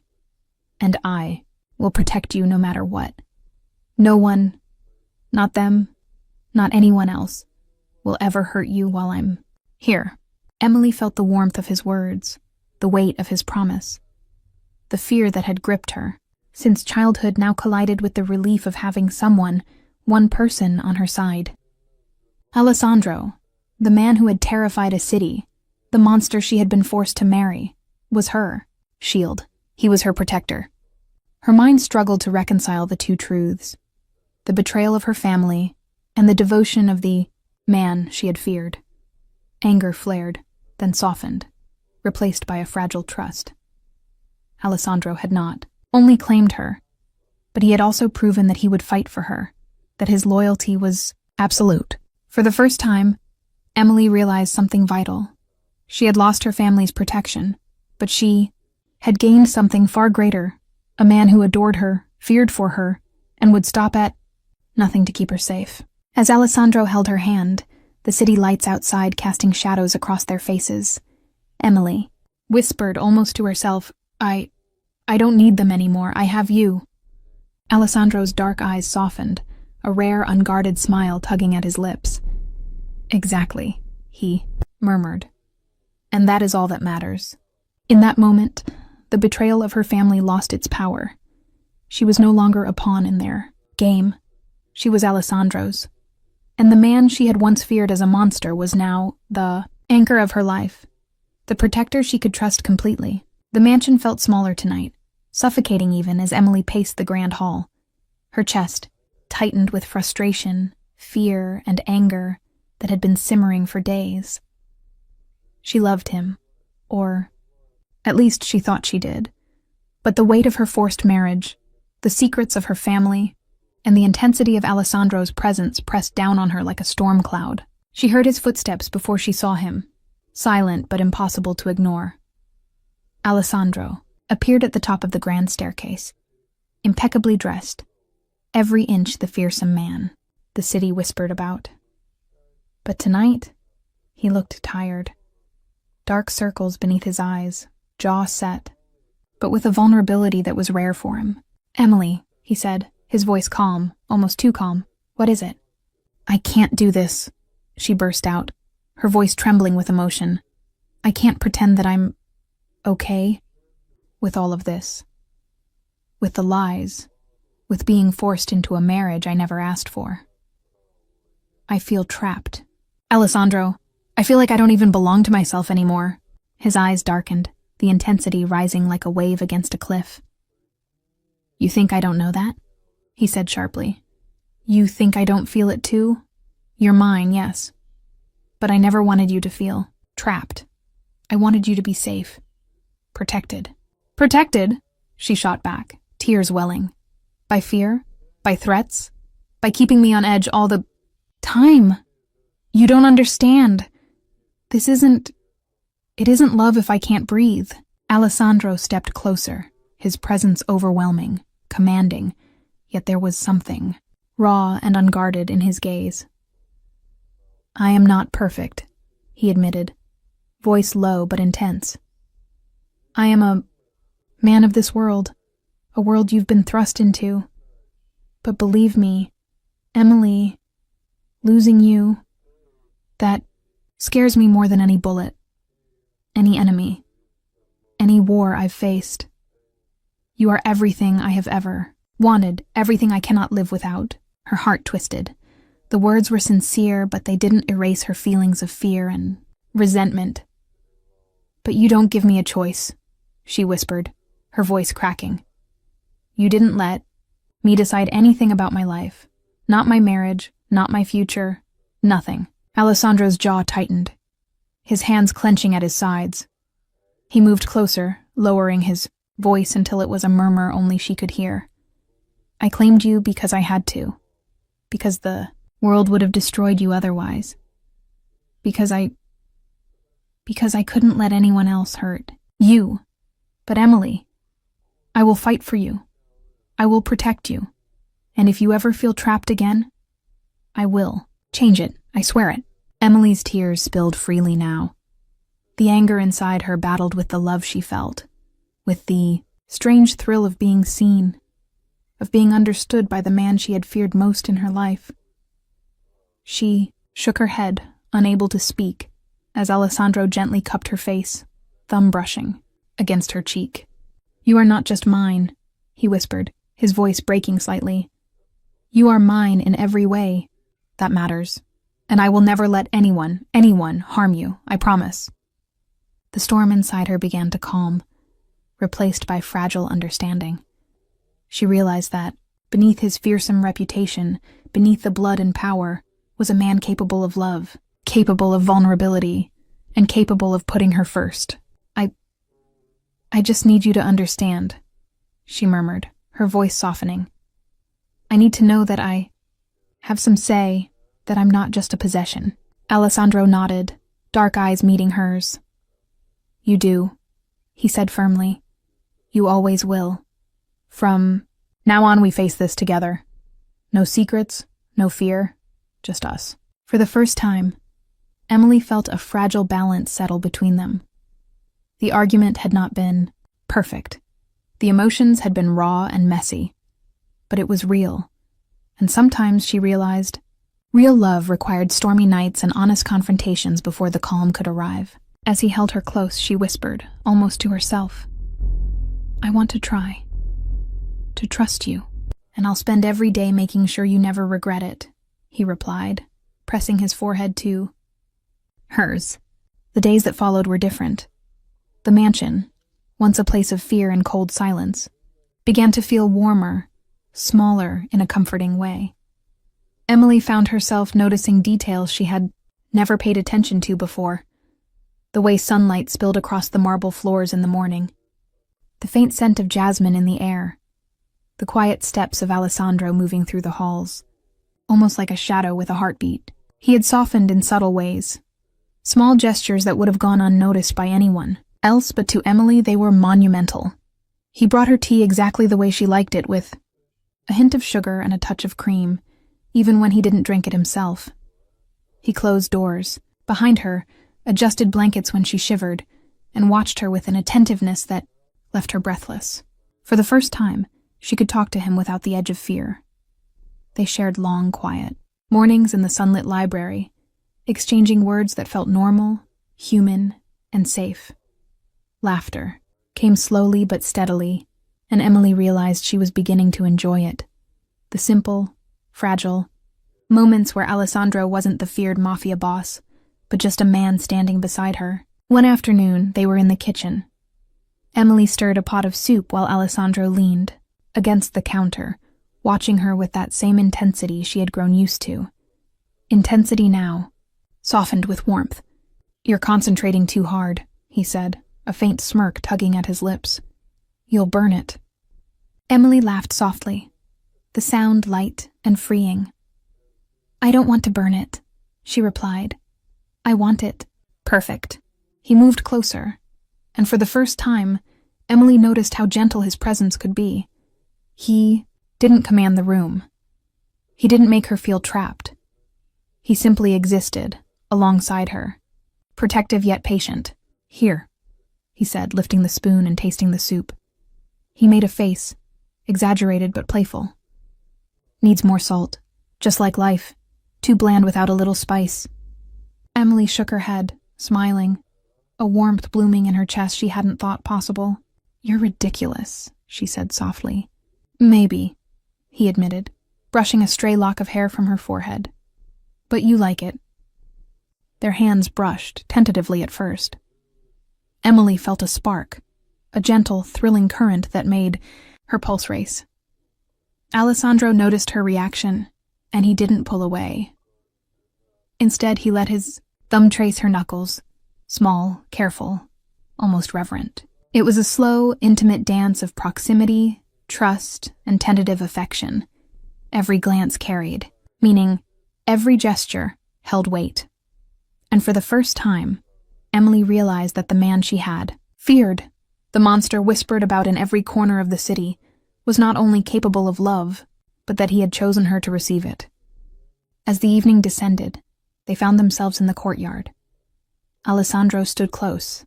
and I will protect you no matter what. No one, not them, not anyone else, will ever hurt you while I'm here. Emily felt the warmth of his words, the weight of his promise. The fear that had gripped her since childhood now collided with the relief of having someone, one person, on her side. Alessandro, the man who had terrified a city, the monster she had been forced to marry, was her shield. He was her protector. Her mind struggled to reconcile the two truths, the betrayal of her family and the devotion of the man she had feared. Anger flared, then softened, replaced by a fragile trust. Alessandro had not only claimed her, but he had also proven that he would fight for her, that his loyalty was absolute. For the first time, Emily realized something vital. She had lost her family's protection, but she had gained something far greater, a man who adored her, feared for her, and would stop at nothing to keep her safe. As Alessandro held her hand, the city lights outside casting shadows across their faces, Emily whispered almost to herself, I don't need them anymore, I have you. Alessandro's dark eyes softened, a rare, unguarded smile tugging at his lips. Exactly, he murmured. And that is all that matters. In that moment, the betrayal of her family lost its power. She was no longer a pawn in their game. She was Alessandro's. And the man she had once feared as a monster was now the anchor of her life, the protector she could trust completely. The mansion felt smaller tonight, suffocating even as Emily paced the grand hall. Her chest tightened with frustration, fear, and anger that had been simmering for days. She loved him, or at least she thought she did. But the weight of her forced marriage, the secrets of her family, and the intensity of Alessandro's presence pressed down on her like a storm cloud. She heard his footsteps before she saw him, silent but impossible to ignore. Alessandro appeared at the top of the grand staircase, impeccably dressed, every inch the fearsome man the city whispered about. But tonight, he looked tired. Dark circles beneath his eyes, jaw set, but with a vulnerability that was rare for him. Emily, he said, his voice calm, almost too calm. What is it? I can't do this, she burst out, her voice trembling with emotion. I can't pretend that I'm okay with all of this. With the lies, with being forced into a marriage I never asked for. I feel trapped. Alessandro, I feel like I don't even belong to myself anymore. His eyes darkened, the intensity rising like a wave against a cliff. You think I don't know that? He said sharply. You think I don't feel it too? You're mine, yes. But I never wanted you to feel trapped. I wanted you to be safe. Protected. Protected? She shot back, tears welling. By fear? By threats? By keeping me on edge all the time? You don't understand. It isn't love if I can't breathe. Alessandro stepped closer, his presence overwhelming, commanding, yet there was something, raw and unguarded, in his gaze. I am not perfect, he admitted, voice low but intense. I am a man of this world, a world you've been thrust into. But believe me, Emily, losing you, that scares me more than any bullet, any enemy, any war I've faced. You are everything I have ever wanted, everything I cannot live without. Her heart twisted. The words were sincere, but they didn't erase her feelings of fear and resentment. "But you don't give me a choice," she whispered, her voice cracking. "You didn't let me decide anything about my life. Not my marriage, not my future, nothing." Alessandro's jaw tightened, his hands clenching at his sides. He moved closer, lowering his voice until it was a murmur only she could hear. "I claimed you because I had to. Because the world would have destroyed you otherwise. Because I couldn't let anyone else hurt you. But Emily, I will fight for you. I will protect you. And if you ever feel trapped again, I will change it. I swear it." Emily's tears spilled freely now. The anger inside her battled with the love she felt, with the strange thrill of being seen, of being understood by the man she had feared most in her life. She shook her head, unable to speak, as Alessandro gently cupped her face, thumb brushing against her cheek. "You are not just mine," he whispered, his voice breaking slightly. "You are mine in every way. That matters. And I will never let anyone harm you, I promise." The storm inside her began to calm, replaced by fragile understanding. She realized that, beneath his fearsome reputation, beneath the blood and power, was a man capable of love, capable of vulnerability, and capable of putting her first. I just need you to understand," she murmured, her voice softening. "I need to know that I have some say, that I'm not just a possession." Alessandro nodded, dark eyes meeting hers. "You do," he said firmly. "You always will. From now on, we face this together. No secrets, no fear, just us." For the first time, Emily felt a fragile balance settle between them. The argument had not been perfect. The emotions had been raw and messy. But it was real. And sometimes, she realized, real love required stormy nights and honest confrontations before the calm could arrive. As he held her close, she whispered, almost to herself, "I want to try. To trust you. And I'll spend every day making sure you never regret it," he replied, pressing his forehead to hers. The days that followed were different. The mansion, once a place of fear and cold silence, began to feel warmer, smaller in a comforting way. Emily found herself noticing details she had never paid attention to before. The way sunlight spilled across the marble floors in the morning, the faint scent of jasmine in the air, the quiet steps of Alessandro moving through the halls, almost like a shadow with a heartbeat. He had softened in subtle ways, small gestures that would have gone unnoticed by anyone else, but to Emily they were monumental. He brought her tea exactly the way she liked it, with a hint of sugar and a touch of cream, even when he didn't drink it himself. He closed doors, behind her, adjusted blankets when she shivered, and watched her with an attentiveness that left her breathless. For the first time, she could talk to him without the edge of fear. They shared long, quiet mornings in the sunlit library, exchanging words that felt normal, human, and safe. Laughter came slowly but steadily, and Emily realized she was beginning to enjoy it. The simple, fragile moments where Alessandro wasn't the feared Mafia boss, but just a man standing beside her. One afternoon, they were in the kitchen. Emily stirred a pot of soup while Alessandro leaned against the counter, watching her with that same intensity she had grown used to. Intensity now, softened with warmth. "You're concentrating too hard," he said, a faint smirk tugging at his lips. "You'll burn it." Emily laughed softly, the sound light and freeing. "I don't want to burn it," she replied. "I want it perfect." He moved closer, and for the first time, Emily noticed how gentle his presence could be. He didn't command the room. He didn't make her feel trapped. He simply existed, alongside her, protective yet patient. "Here," he said, lifting the spoon and tasting the soup. He made a face, exaggerated but playful. "Needs more salt, just like life, too bland without a little spice." Emily shook her head, smiling, a warmth blooming in her chest she hadn't thought possible. "You're ridiculous," she said softly. "Maybe," he admitted, brushing a stray lock of hair from her forehead. But you like it. Their hands brushed, tentatively at first. Emily felt a spark, a gentle, thrilling current that made her pulse race. Alessandro noticed her reaction, and he didn't pull away. Instead, he let his thumb trace her knuckles, small, careful, almost reverent. It was a slow, intimate dance of proximity, trust, and tentative affection. Every glance carried, meaning every gesture held weight. And for the first time, Emily realized that the man she had feared, the monster whispered about in every corner of the city, was not only capable of love, but that he had chosen her to receive it. As the evening descended, they found themselves in the courtyard. Alessandro stood close,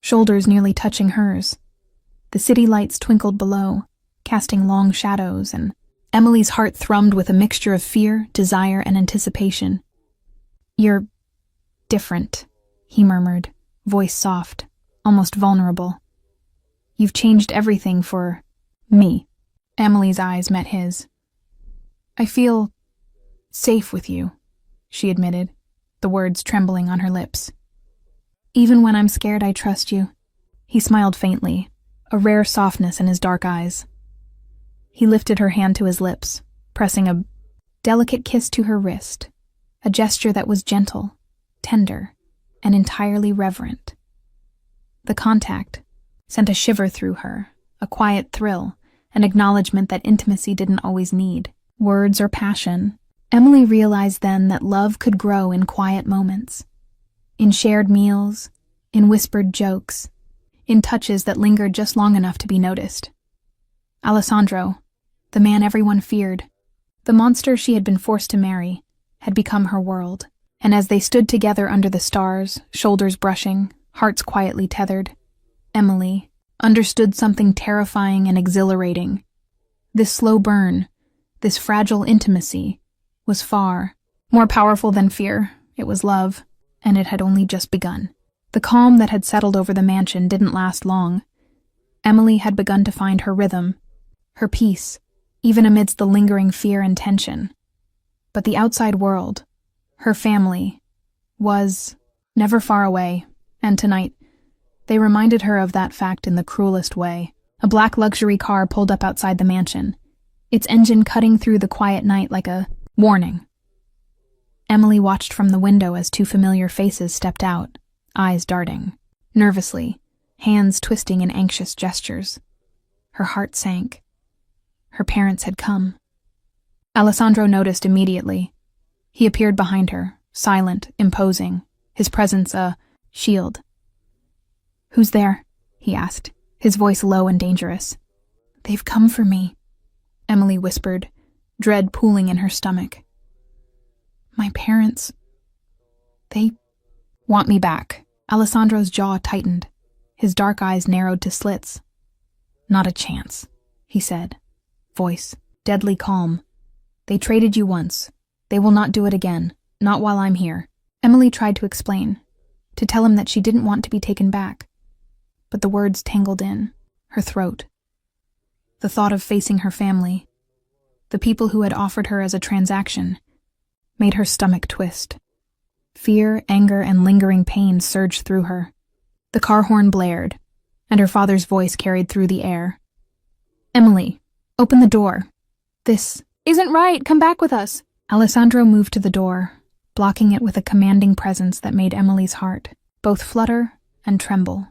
shoulders nearly touching hers. The city lights twinkled below, casting long shadows, and Emily's heart thrummed with a mixture of fear, desire, and anticipation. "You're different," he murmured, voice soft, almost vulnerable. "You've changed everything for me." Emily's eyes met his. "I feel safe with you," she admitted, the words trembling on her lips. "Even when I'm scared, I trust you." He smiled faintly, a rare softness in his dark eyes. He lifted her hand to his lips, pressing a delicate kiss to her wrist, a gesture that was gentle, tender, and entirely reverent. The contact sent a shiver through her, a quiet thrill, an acknowledgement that intimacy didn't always need words or passion. Emily realized then that love could grow in quiet moments, in shared meals, in whispered jokes, in touches that lingered just long enough to be noticed. Alessandro, the man everyone feared, the monster she had been forced to marry, had become her world. And as they stood together under the stars, shoulders brushing, hearts quietly tethered, Emily understood something terrifying and exhilarating. This slow burn, this fragile intimacy, was far more powerful than fear. It was love, and it had only just begun. The calm that had settled over the mansion didn't last long. Emily had begun to find her rhythm, her peace, even amidst the lingering fear and tension. But the outside world, her family, was never far away, and tonight, they reminded her of that fact in the cruelest way. A black luxury car pulled up outside the mansion, its engine cutting through the quiet night like a warning. Emily watched from the window as two familiar faces stepped out, eyes darting, nervously, hands twisting in anxious gestures. Her heart sank. Her parents had come. Alessandro noticed immediately. He appeared behind her, silent, imposing, his presence a shield. "Who's there?" he asked, his voice low and dangerous. "They've come for me," Emily whispered, dread pooling in her stomach. "My parents, they want me back." Alessandro's jaw tightened, his dark eyes narrowed to slits. "Not a chance," he said, voice deadly calm. "They traded you once. They will not do it again, not while I'm here." Emily tried to explain, to tell him that she didn't want to be taken back, but the words tangled in her throat. The thought of facing her family, the people who had offered her as a transaction, made her stomach twist. Fear, anger, and lingering pain surged through her. The car horn blared, and her father's voice carried through the air. "Emily, open the door. This isn't right. Come back with us." Alessandro moved to the door, blocking it with a commanding presence that made Emily's heart both flutter and tremble.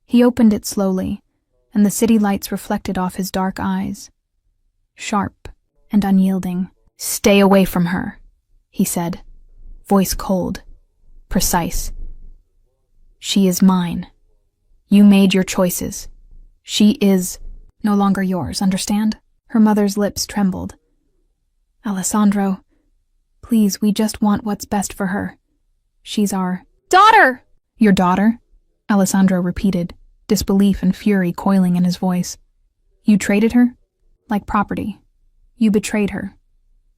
He opened it slowly, and the city lights reflected off his dark eyes, sharp and unyielding. "Stay away from her," he said, voice cold, precise. "She is mine. You made your choices. She is no longer yours, understand?" Her mother's lips trembled. "Alessandro, please, we just want what's best for her. She's our daughter!" "Your daughter?" Alessandro repeated, disbelief and fury coiling in his voice. "You traded her? Like property. You betrayed her.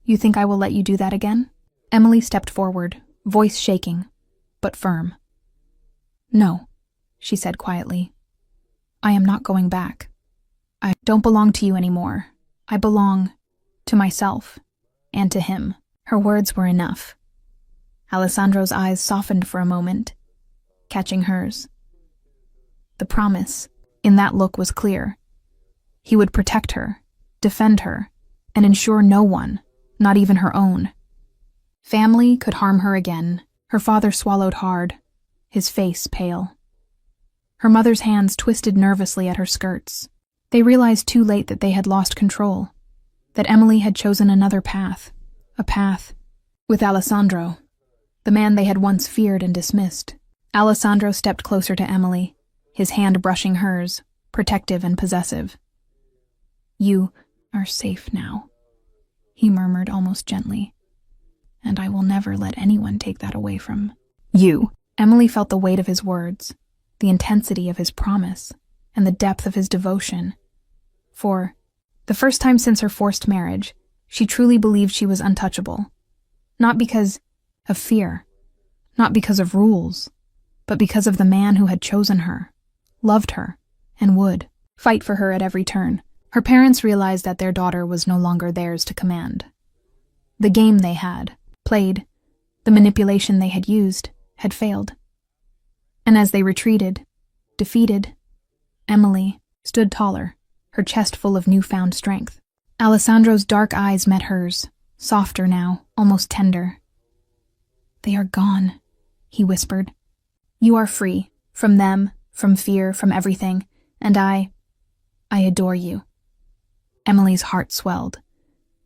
You think I will let you do that again?" Emily stepped forward, voice shaking, but firm. "No," she said quietly. "I am not going back. I don't belong to you anymore. I belong to myself and to him." Her words were enough. Alessandro's eyes softened for a moment, catching hers. The promise in that look was clear. He would protect her, defend her, and ensure no one, not even her own, family, could harm her again. Her father swallowed hard, his face pale. Her mother's hands twisted nervously at her skirts. They realized too late that they had lost control, that Emily had chosen another path, a path with Alessandro, the man they had once feared and dismissed. Alessandro stepped closer to Emily, his hand brushing hers, protective and possessive. "You are safe now," he murmured almost gently, "and I will never let anyone take that away from you." Emily felt the weight of his words, the intensity of his promise, and the depth of his devotion. For the first time since her forced marriage, she truly believed she was untouchable. Not because of fear, not because of rules, but because of the man who had chosen her, loved her, and would fight for her at every turn. Her parents realized that their daughter was no longer theirs to command. The game they had played, the manipulation they had used, had failed. And as they retreated, defeated, Emily stood taller, her chest full of newfound strength. Alessandro's dark eyes met hers, softer now, almost tender. "They are gone," he whispered. "You are free, from them, from fear, from everything, and I adore you." Emily's heart swelled.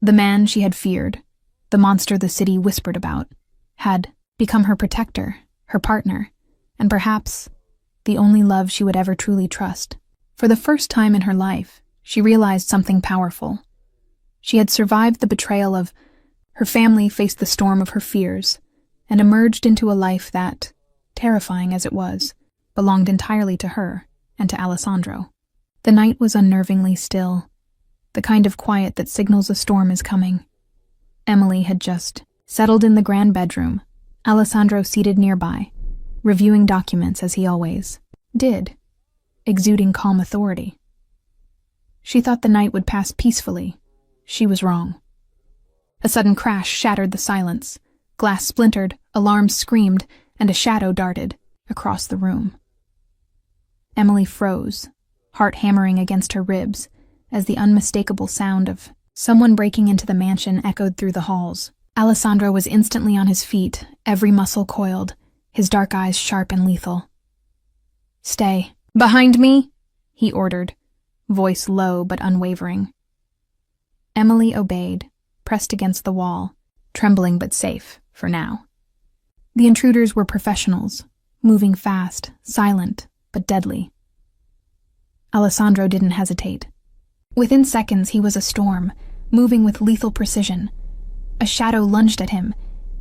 The man she had feared, the monster the city whispered about, had become her protector, her partner, and perhaps the only love she would ever truly trust. For the first time in her life, she realized something powerful. She had survived the betrayal of her family, faced the storm of her fears, and emerged into a life that, terrifying as it was, belonged entirely to her and to Alessandro. The night was unnervingly still, the kind of quiet that signals a storm is coming. Emily had just settled in the grand bedroom, Alessandro seated nearby, reviewing documents as he always did, exuding calm authority. She thought the night would pass peacefully. She was wrong. A sudden crash shattered the silence. Glass splintered, alarms screamed, and a shadow darted across the room. Emily froze, heart hammering against her ribs, as the unmistakable sound of someone breaking into the mansion echoed through the halls. Alessandro was instantly on his feet, every muscle coiled, his dark eyes sharp and lethal. "Stay. Behind me!" he ordered, voice low but unwavering. Emily obeyed, pressed against the wall, trembling but safe, for now. The intruders were professionals, moving fast, silent, but deadly. Alessandro didn't hesitate. Within seconds he was a storm, moving with lethal precision. A shadow lunged at him,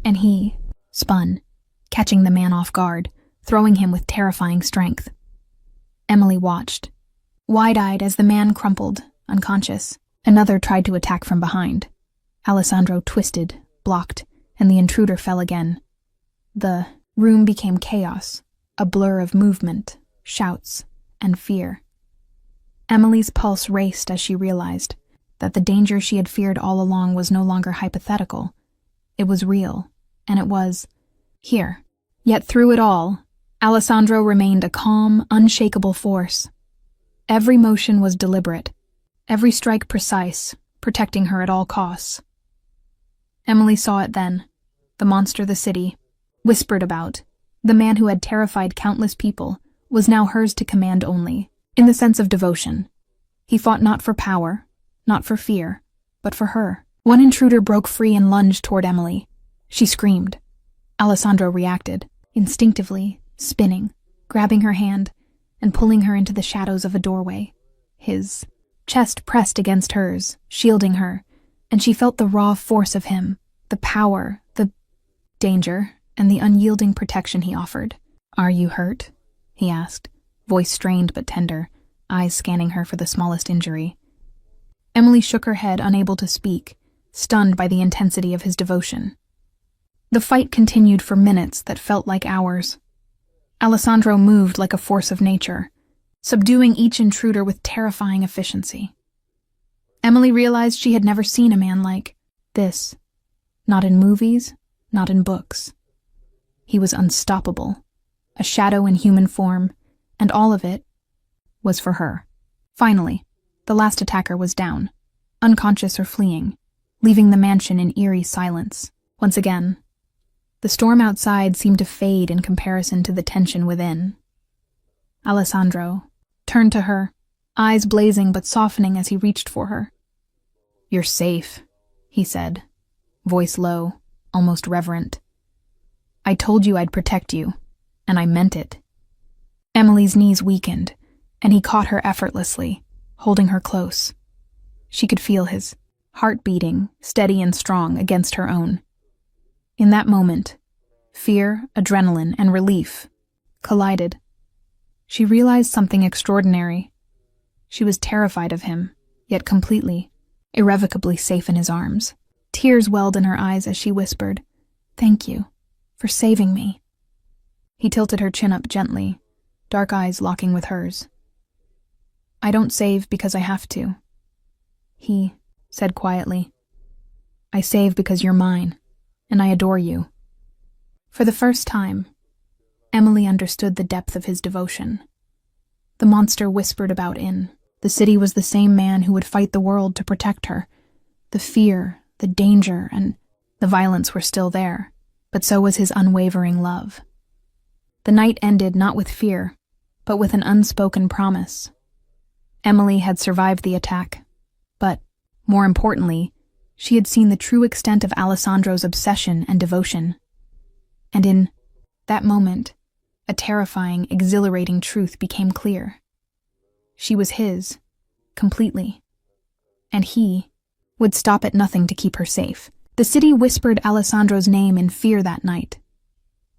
and he spun, catching the man off guard, throwing him with terrifying strength. Emily watched, wide-eyed as the man crumpled, unconscious. Another tried to attack from behind. Alessandro twisted, blocked, and the intruder fell again. The room became chaos, a blur of movement, shouts, and fear. Emily's pulse raced as she realized that the danger she had feared all along was no longer hypothetical. It was real, and it was here. Yet through it all, Alessandro remained a calm, unshakable force. Every motion was deliberate, every strike precise, protecting her at all costs. Emily saw it then, the monster the city whispered about, the man who had terrified countless people, was now hers to command only, in the sense of devotion. He fought not for power, not for fear, but for her. One intruder broke free and lunged toward Emily. She screamed. Alessandro reacted, instinctively, spinning, grabbing her hand, and pulling her into the shadows of a doorway. His chest pressed against hers, shielding her, and she felt the raw force of him, the power, the danger, and the unyielding protection he offered. "Are you hurt?" he asked, voice strained but tender, eyes scanning her for the smallest injury. Emily shook her head, unable to speak, stunned by the intensity of his devotion. The fight continued for minutes that felt like hours. Alessandro moved like a force of nature, subduing each intruder with terrifying efficiency. Emily realized she had never seen a man like this. Not in movies, not in books. He was unstoppable, a shadow in human form, and all of it was for her. Finally, the last attacker was down, unconscious or fleeing, leaving the mansion in eerie silence. Once again, the storm outside seemed to fade in comparison to the tension within. Alessandro turned to her, eyes blazing but softening as he reached for her. "You're safe," he said, voice low, almost reverent. "I told you I'd protect you, and I meant it." Emily's knees weakened, and he caught her effortlessly, holding her close. She could feel his heart beating, steady and strong, against her own. In that moment, fear, adrenaline, and relief collided. She realized something extraordinary. She was terrified of him, yet completely, irrevocably safe in his arms. Tears welled in her eyes as she whispered, "Thank you for saving me." He tilted her chin up gently, dark eyes locking with hers. "I don't save because I have to," he said quietly. "I save because you're mine, and I adore you." For the first time, Emily understood the depth of his devotion. The monster whispered about in. The city was the same man who would fight the world to protect her. The fear, the danger, and the violence were still there, but so was his unwavering love. The night ended not with fear, but with an unspoken promise. Emily had survived the attack, but, more importantly, she had seen the true extent of Alessandro's obsession and devotion. And in that moment, a terrifying, exhilarating truth became clear. She was his, completely. And he would stop at nothing to keep her safe. The city whispered Alessandro's name in fear that night.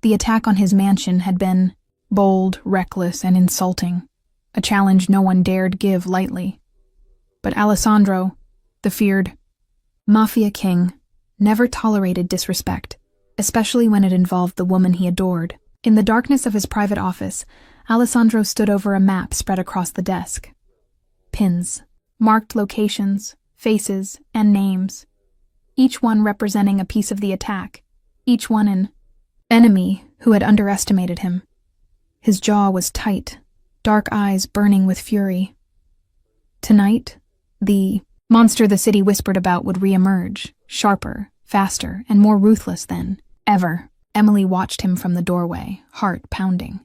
The attack on his mansion had been bold, reckless, and insulting, a challenge no one dared give lightly. But Alessandro, the feared Mafia king, never tolerated disrespect, especially when it involved the woman he adored. In the darkness of his private office, Alessandro stood over a map spread across the desk. Pins, marked locations, faces, and names, each one representing a piece of the attack, each one an enemy who had underestimated him. His jaw was tight, dark eyes burning with fury. Tonight, the monster the city whispered about would reemerge, sharper, faster, and more ruthless than ever. Emily watched him from the doorway, heart pounding.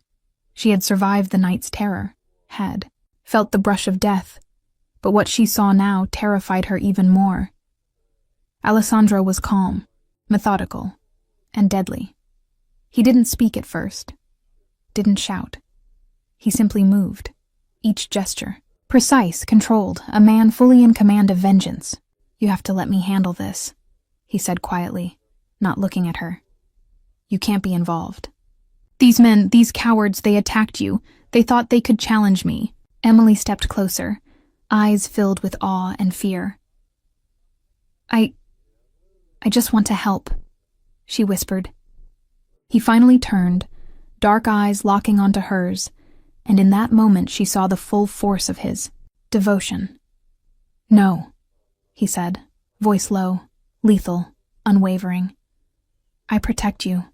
She had survived the night's terror, had felt the brush of death, but what she saw now terrified her even more. Alessandro was calm, methodical, and deadly. He didn't speak at first, didn't shout. He simply moved, each gesture precise, controlled, a man fully in command of vengeance. "You have to let me handle this," he said quietly, not looking at her. "You can't be involved. These men, these cowards, they attacked you. They thought they could challenge me." Emily stepped closer, eyes filled with awe and fear. I just want to help," she whispered. He finally turned, dark eyes locking onto hers, and in that moment she saw the full force of his devotion. "No," he said, voice low, lethal, unwavering. "I protect you.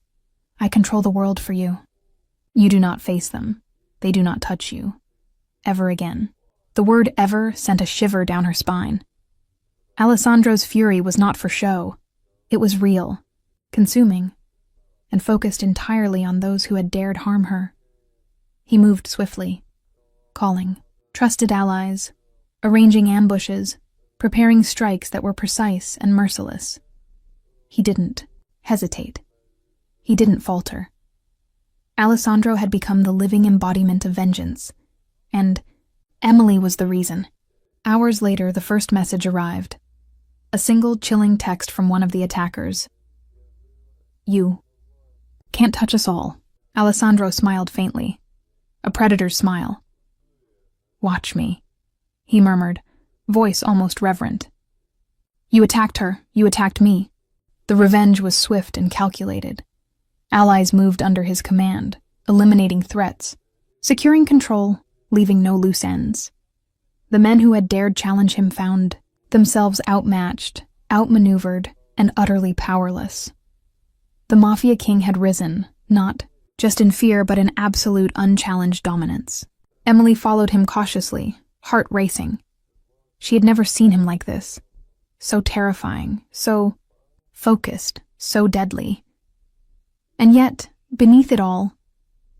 I control the world for you. You do not face them. They do not touch you. Ever again." The word ever sent a shiver down her spine. Alessandro's fury was not for show. It was real, consuming, and focused entirely on those who had dared harm her. He moved swiftly, calling trusted allies, arranging ambushes, preparing strikes that were precise and merciless. He didn't hesitate. He didn't falter. Alessandro had become the living embodiment of vengeance, and Emily was the reason. Hours later, the first message arrived. A single chilling text from one of the attackers. "You can't touch us all." Alessandro smiled faintly, a predator's smile. "Watch me," he murmured, voice almost reverent. "You attacked her, you attacked me." The revenge was swift and calculated. Allies moved under his command, eliminating threats, securing control, leaving no loose ends. The men who had dared challenge him found themselves outmatched, outmaneuvered, and utterly powerless. The Mafia king had risen, not just in fear but in absolute unchallenged dominance. Emily followed him cautiously, heart racing. She had never seen him like this. So terrifying, so focused, so deadly. And yet, beneath it all,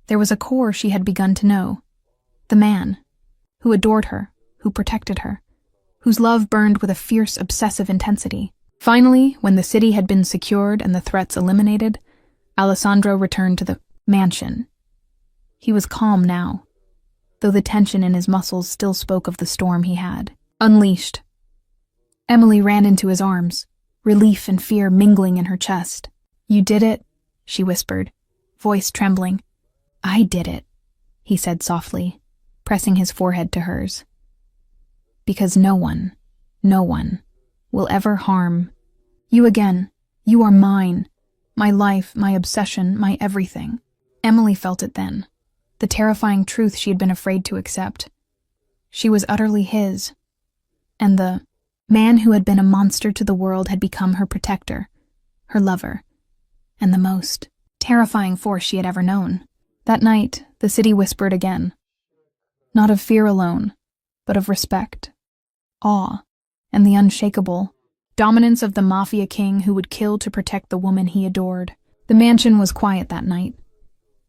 there was a core she had begun to know. The man who adored her, who protected her, whose love burned with a fierce, obsessive intensity. Finally, when the city had been secured and the threats eliminated, Alessandro returned to the mansion. He was calm now, though the tension in his muscles still spoke of the storm he had unleashed. Emily ran into his arms, relief and fear mingling in her chest. "You did it," she whispered, voice trembling. "I did it," he said softly, pressing his forehead to hers. "Because no one will ever harm you again. You are mine, my life, my obsession, my everything." Emily felt it then, the terrifying truth she had been afraid to accept. She was utterly his, and the man who had been a monster to the world had become her protector, her lover, and the most terrifying force she had ever known. That night, the city whispered again, not of fear alone, but of respect, awe, and the unshakable dominance of the Mafia king who would kill to protect the woman he adored. The mansion was quiet that night,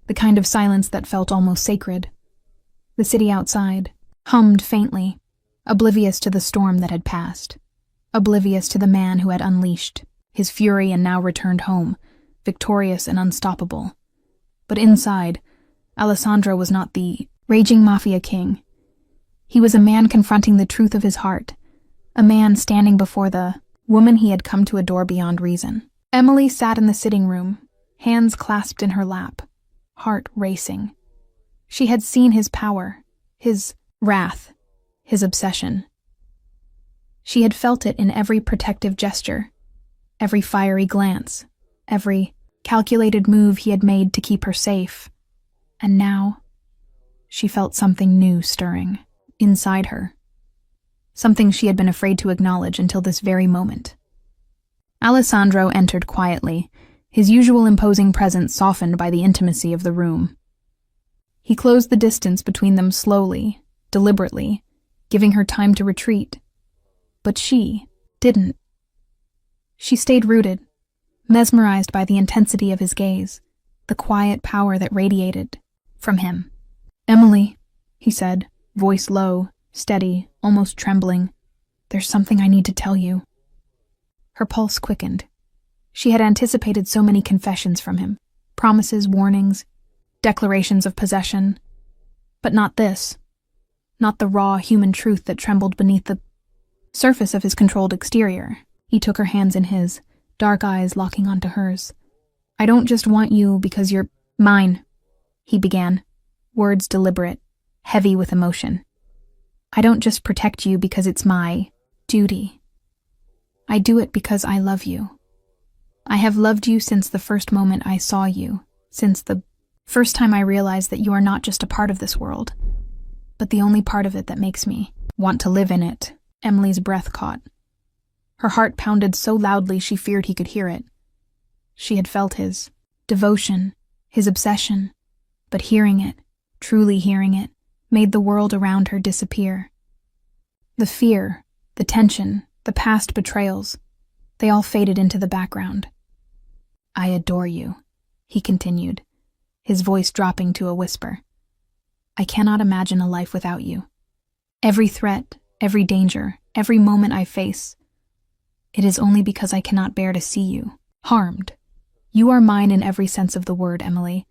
the kind of silence that felt almost sacred. The city outside hummed faintly, oblivious to the storm that had passed, oblivious to the man who had unleashed his fury and now returned home, victorious and unstoppable. But inside, Alessandro was not the raging Mafia king. He was a man confronting the truth of his heart, a man standing before the woman he had come to adore beyond reason. Emily sat in the sitting room, hands clasped in her lap, heart racing. She had seen his power, his wrath, his obsession. She had felt it in every protective gesture, every fiery glance, every calculated move he had made to keep her safe. And now, she felt something new stirring inside her, something she had been afraid to acknowledge until this very moment. Alessandro entered quietly, his usual imposing presence softened by the intimacy of the room. He closed the distance between them slowly, deliberately, giving her time to retreat. But she didn't. She stayed rooted, mesmerized by the intensity of his gaze, the quiet power that radiated from him. "Emily," he said, voice low, steady, almost trembling, "there's something I need to tell you." Her pulse quickened. She had anticipated so many confessions from him, promises, warnings, declarations of possession. But not this. Not the raw human truth that trembled beneath the surface of his controlled exterior. He took her hands in his, dark eyes locking onto hers. "I don't just want you because you're mine," he began, words deliberate, heavy with emotion. "I don't just protect you because it's my duty. I do it because I love you. I have loved you since the first moment I saw you, since the first time I realized that you are not just a part of this world, but the only part of it that makes me want to live in it." Emily's breath caught. Her heart pounded so loudly she feared he could hear it. She had felt his devotion, his obsession, but hearing it, truly hearing it, made the world around her disappear. The fear, the tension, the past betrayals, they all faded into the background. "I adore you," he continued, his voice dropping to a whisper. "I cannot imagine a life without you. Every threat, every danger, every moment I face, it is only because I cannot bear to see you harmed. You are mine in every sense of the word, Emily,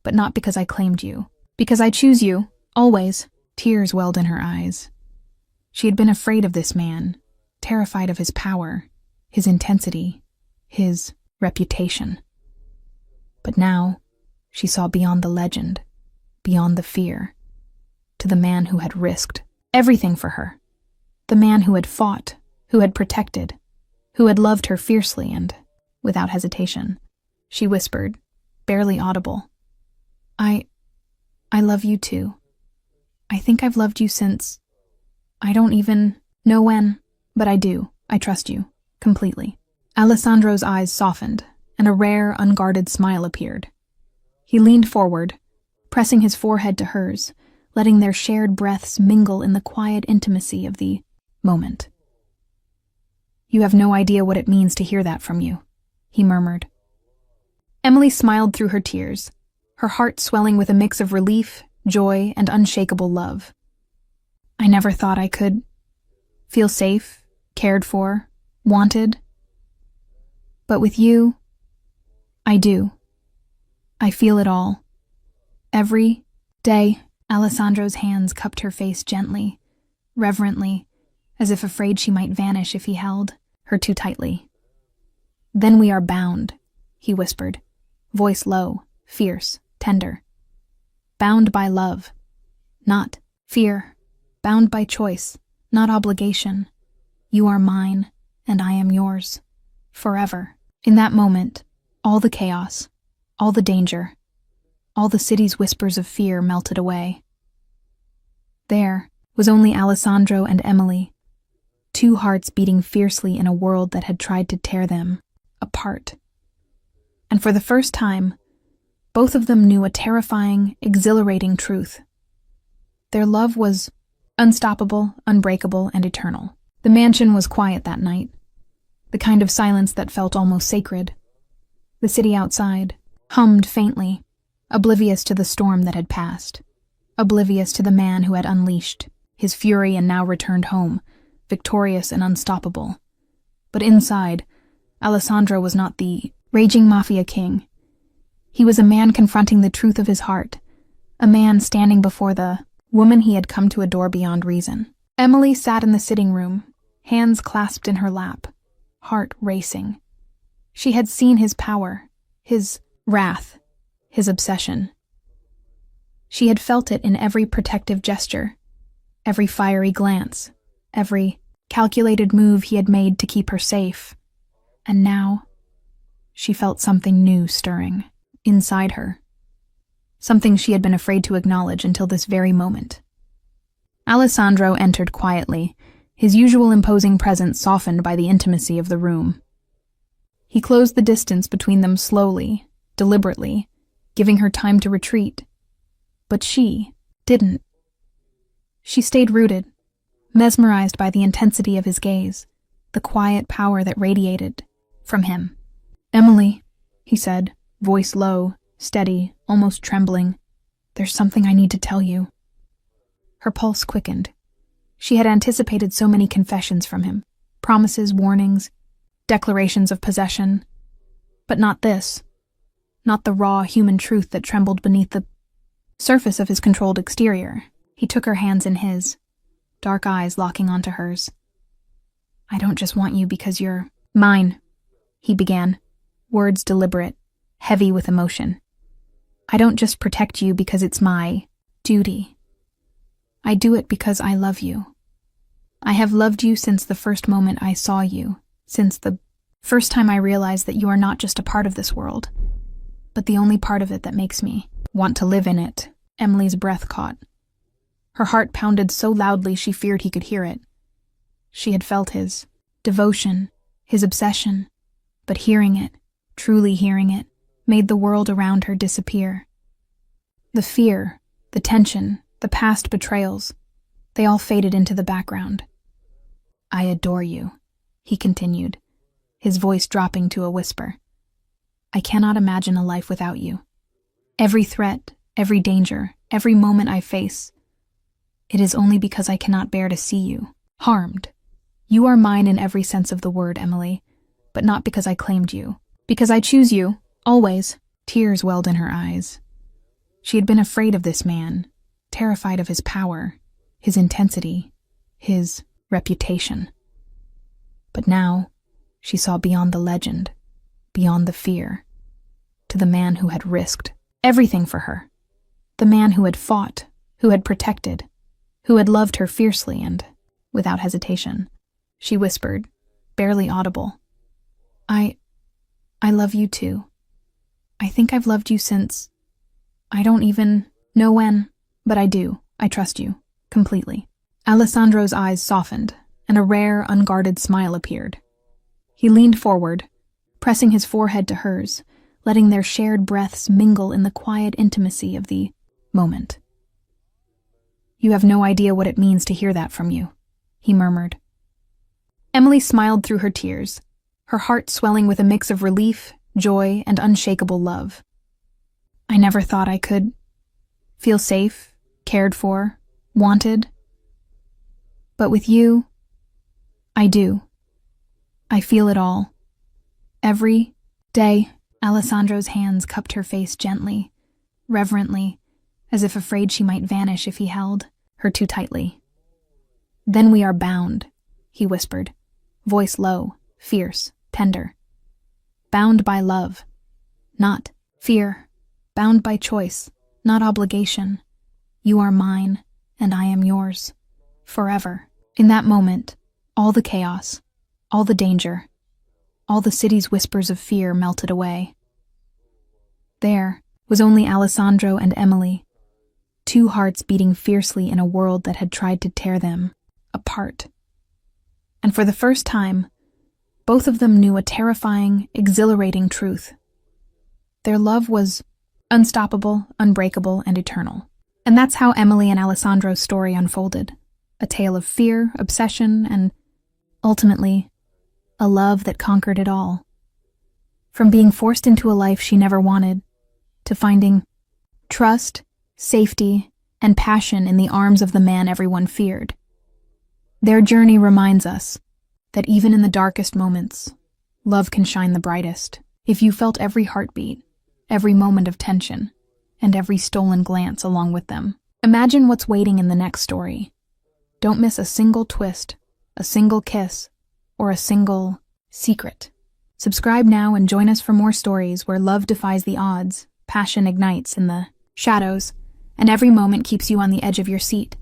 but not because I claimed you. Because I choose you, always." Tears welled in her eyes. She had been afraid of this man, terrified of his power, his intensity, his reputation. But now, she saw beyond the legend, beyond the fear, to the man who had risked everything for her, the man who had fought, who had protected, who had loved her fiercely and without hesitation. She whispered, barely audible, I love you too. I think I've loved you since, I don't even know when, but I do. I trust you, completely." Alessandro's eyes softened, and a rare, unguarded smile appeared. He leaned forward, pressing his forehead to hers, letting their shared breaths mingle in the quiet intimacy of the moment. "You have no idea what it means to hear that from you," he murmured. Emily smiled through her tears, her heart swelling with a mix of relief, joy, and unshakable love. "I never thought I could feel safe, cared for, wanted. But with you, I do. I feel it all. Every day." Alessandro's hands cupped her face gently, reverently, as if afraid she might vanish if he held her too tightly. "Then we are bound," he whispered, voice low, fierce, tender. "Bound by love, not fear. Bound by choice, not obligation. You are mine, and I am yours. Forever." In that moment, all the chaos, all the danger, all the city's whispers of fear melted away. There was only Alessandro and Emily, two hearts beating fiercely in a world that had tried to tear them apart. And for the first time, both of them knew a terrifying, exhilarating truth. Their love was unstoppable, unbreakable, and eternal. The mansion was quiet that night, the kind of silence that felt almost sacred. The city outside hummed faintly, oblivious to the storm that had passed, oblivious to the man who had unleashed his fury and now returned home, victorious and unstoppable. But inside, Alessandro was not the raging Mafia king. He was a man confronting the truth of his heart, a man standing before the woman he had come to adore beyond reason. Emily sat in the sitting room, hands clasped in her lap, heart racing. She had seen his power, his wrath, his obsession. She had felt it in every protective gesture, every fiery glance, every calculated move he had made to keep her safe. And now, she felt something new stirring inside her, something she had been afraid to acknowledge until this very moment. Alessandro entered quietly, his usual imposing presence softened by the intimacy of the room. He closed the distance between them slowly, deliberately, giving her time to retreat. But she didn't. She stayed rooted, mesmerized by the intensity of his gaze, the quiet power that radiated from him. "Emily," he said, voice low, steady, almost trembling, "there's something I need to tell you." Her pulse quickened. She had anticipated so many confessions from him, promises, warnings, declarations of possession. But not this. Not the raw human truth that trembled beneath the surface of his controlled exterior. He took her hands in his, dark eyes locking onto hers. "I don't just want you because you're mine," he began, words deliberate, heavy with emotion. "I don't just protect you because it's my duty. I do it because I love you. I have loved you since the first moment I saw you, since the first time I realized that you are not just a part of this world, but the only part of it that makes me want to live in it." Emily's breath caught. Her heart pounded so loudly she feared he could hear it. She had felt his devotion, his obsession, but hearing it, truly hearing it, made the world around her disappear. The fear, the tension, the past betrayals, they all faded into the background. "I adore you," he continued, his voice dropping to a whisper. "I cannot imagine a life without you. Every threat, every danger, every moment I face, it is only because I cannot bear to see you harmed. You are mine in every sense of the word, Emily, but not because I claimed you. Because I choose you, always." Tears welled in her eyes. She had been afraid of this man, terrified of his power, his intensity, his reputation. But now, she saw beyond the legend, beyond the fear, to the man who had risked everything for her, the man who had fought, who had protected, who had loved her fiercely and without hesitation. She whispered, barely audible, I love you too. I think I've loved you since, I don't even know when, but I do. I trust you, completely." Alessandro's eyes softened, and a rare, unguarded smile appeared. He leaned forward, pressing his forehead to hers, letting their shared breaths mingle in the quiet intimacy of the moment. "You have no idea what it means to hear that from you," he murmured. Emily smiled through her tears, her heart swelling with a mix of relief, joy, and unshakable love. "I never thought I could feel safe, cared for, wanted. But with you, I do. I feel it all. Every day." Alessandro's hands cupped her face gently, reverently, as if afraid she might vanish if he held her too tightly. "Then we are bound," he whispered, voice low, fierce, tender. "Bound by love, not fear. Bound by choice, not obligation. You are mine, and I am yours. Forever." In that moment, all the chaos, all the danger, all the city's whispers of fear melted away. There was only Alessandro and Emily, two hearts beating fiercely in a world that had tried to tear them apart. And for the first time, both of them knew a terrifying, exhilarating truth. Their love was unstoppable, unbreakable, and eternal. And that's how Emily and Alessandro's story unfolded. A tale of fear, obsession, and, ultimately, a love that conquered it all. From being forced into a life she never wanted, to finding trust, safety, and passion in the arms of the man everyone feared. Their journey reminds us that even in the darkest moments, love can shine the brightest. If you felt every heartbeat, every moment of tension, and every stolen glance along with them, imagine what's waiting in the next story. Don't miss a single twist, a single kiss, or a single secret. Subscribe now and join us for more stories where love defies the odds, passion ignites in the shadows, and every moment keeps you on the edge of your seat.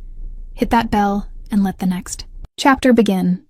Hit that bell and let the next chapter begin.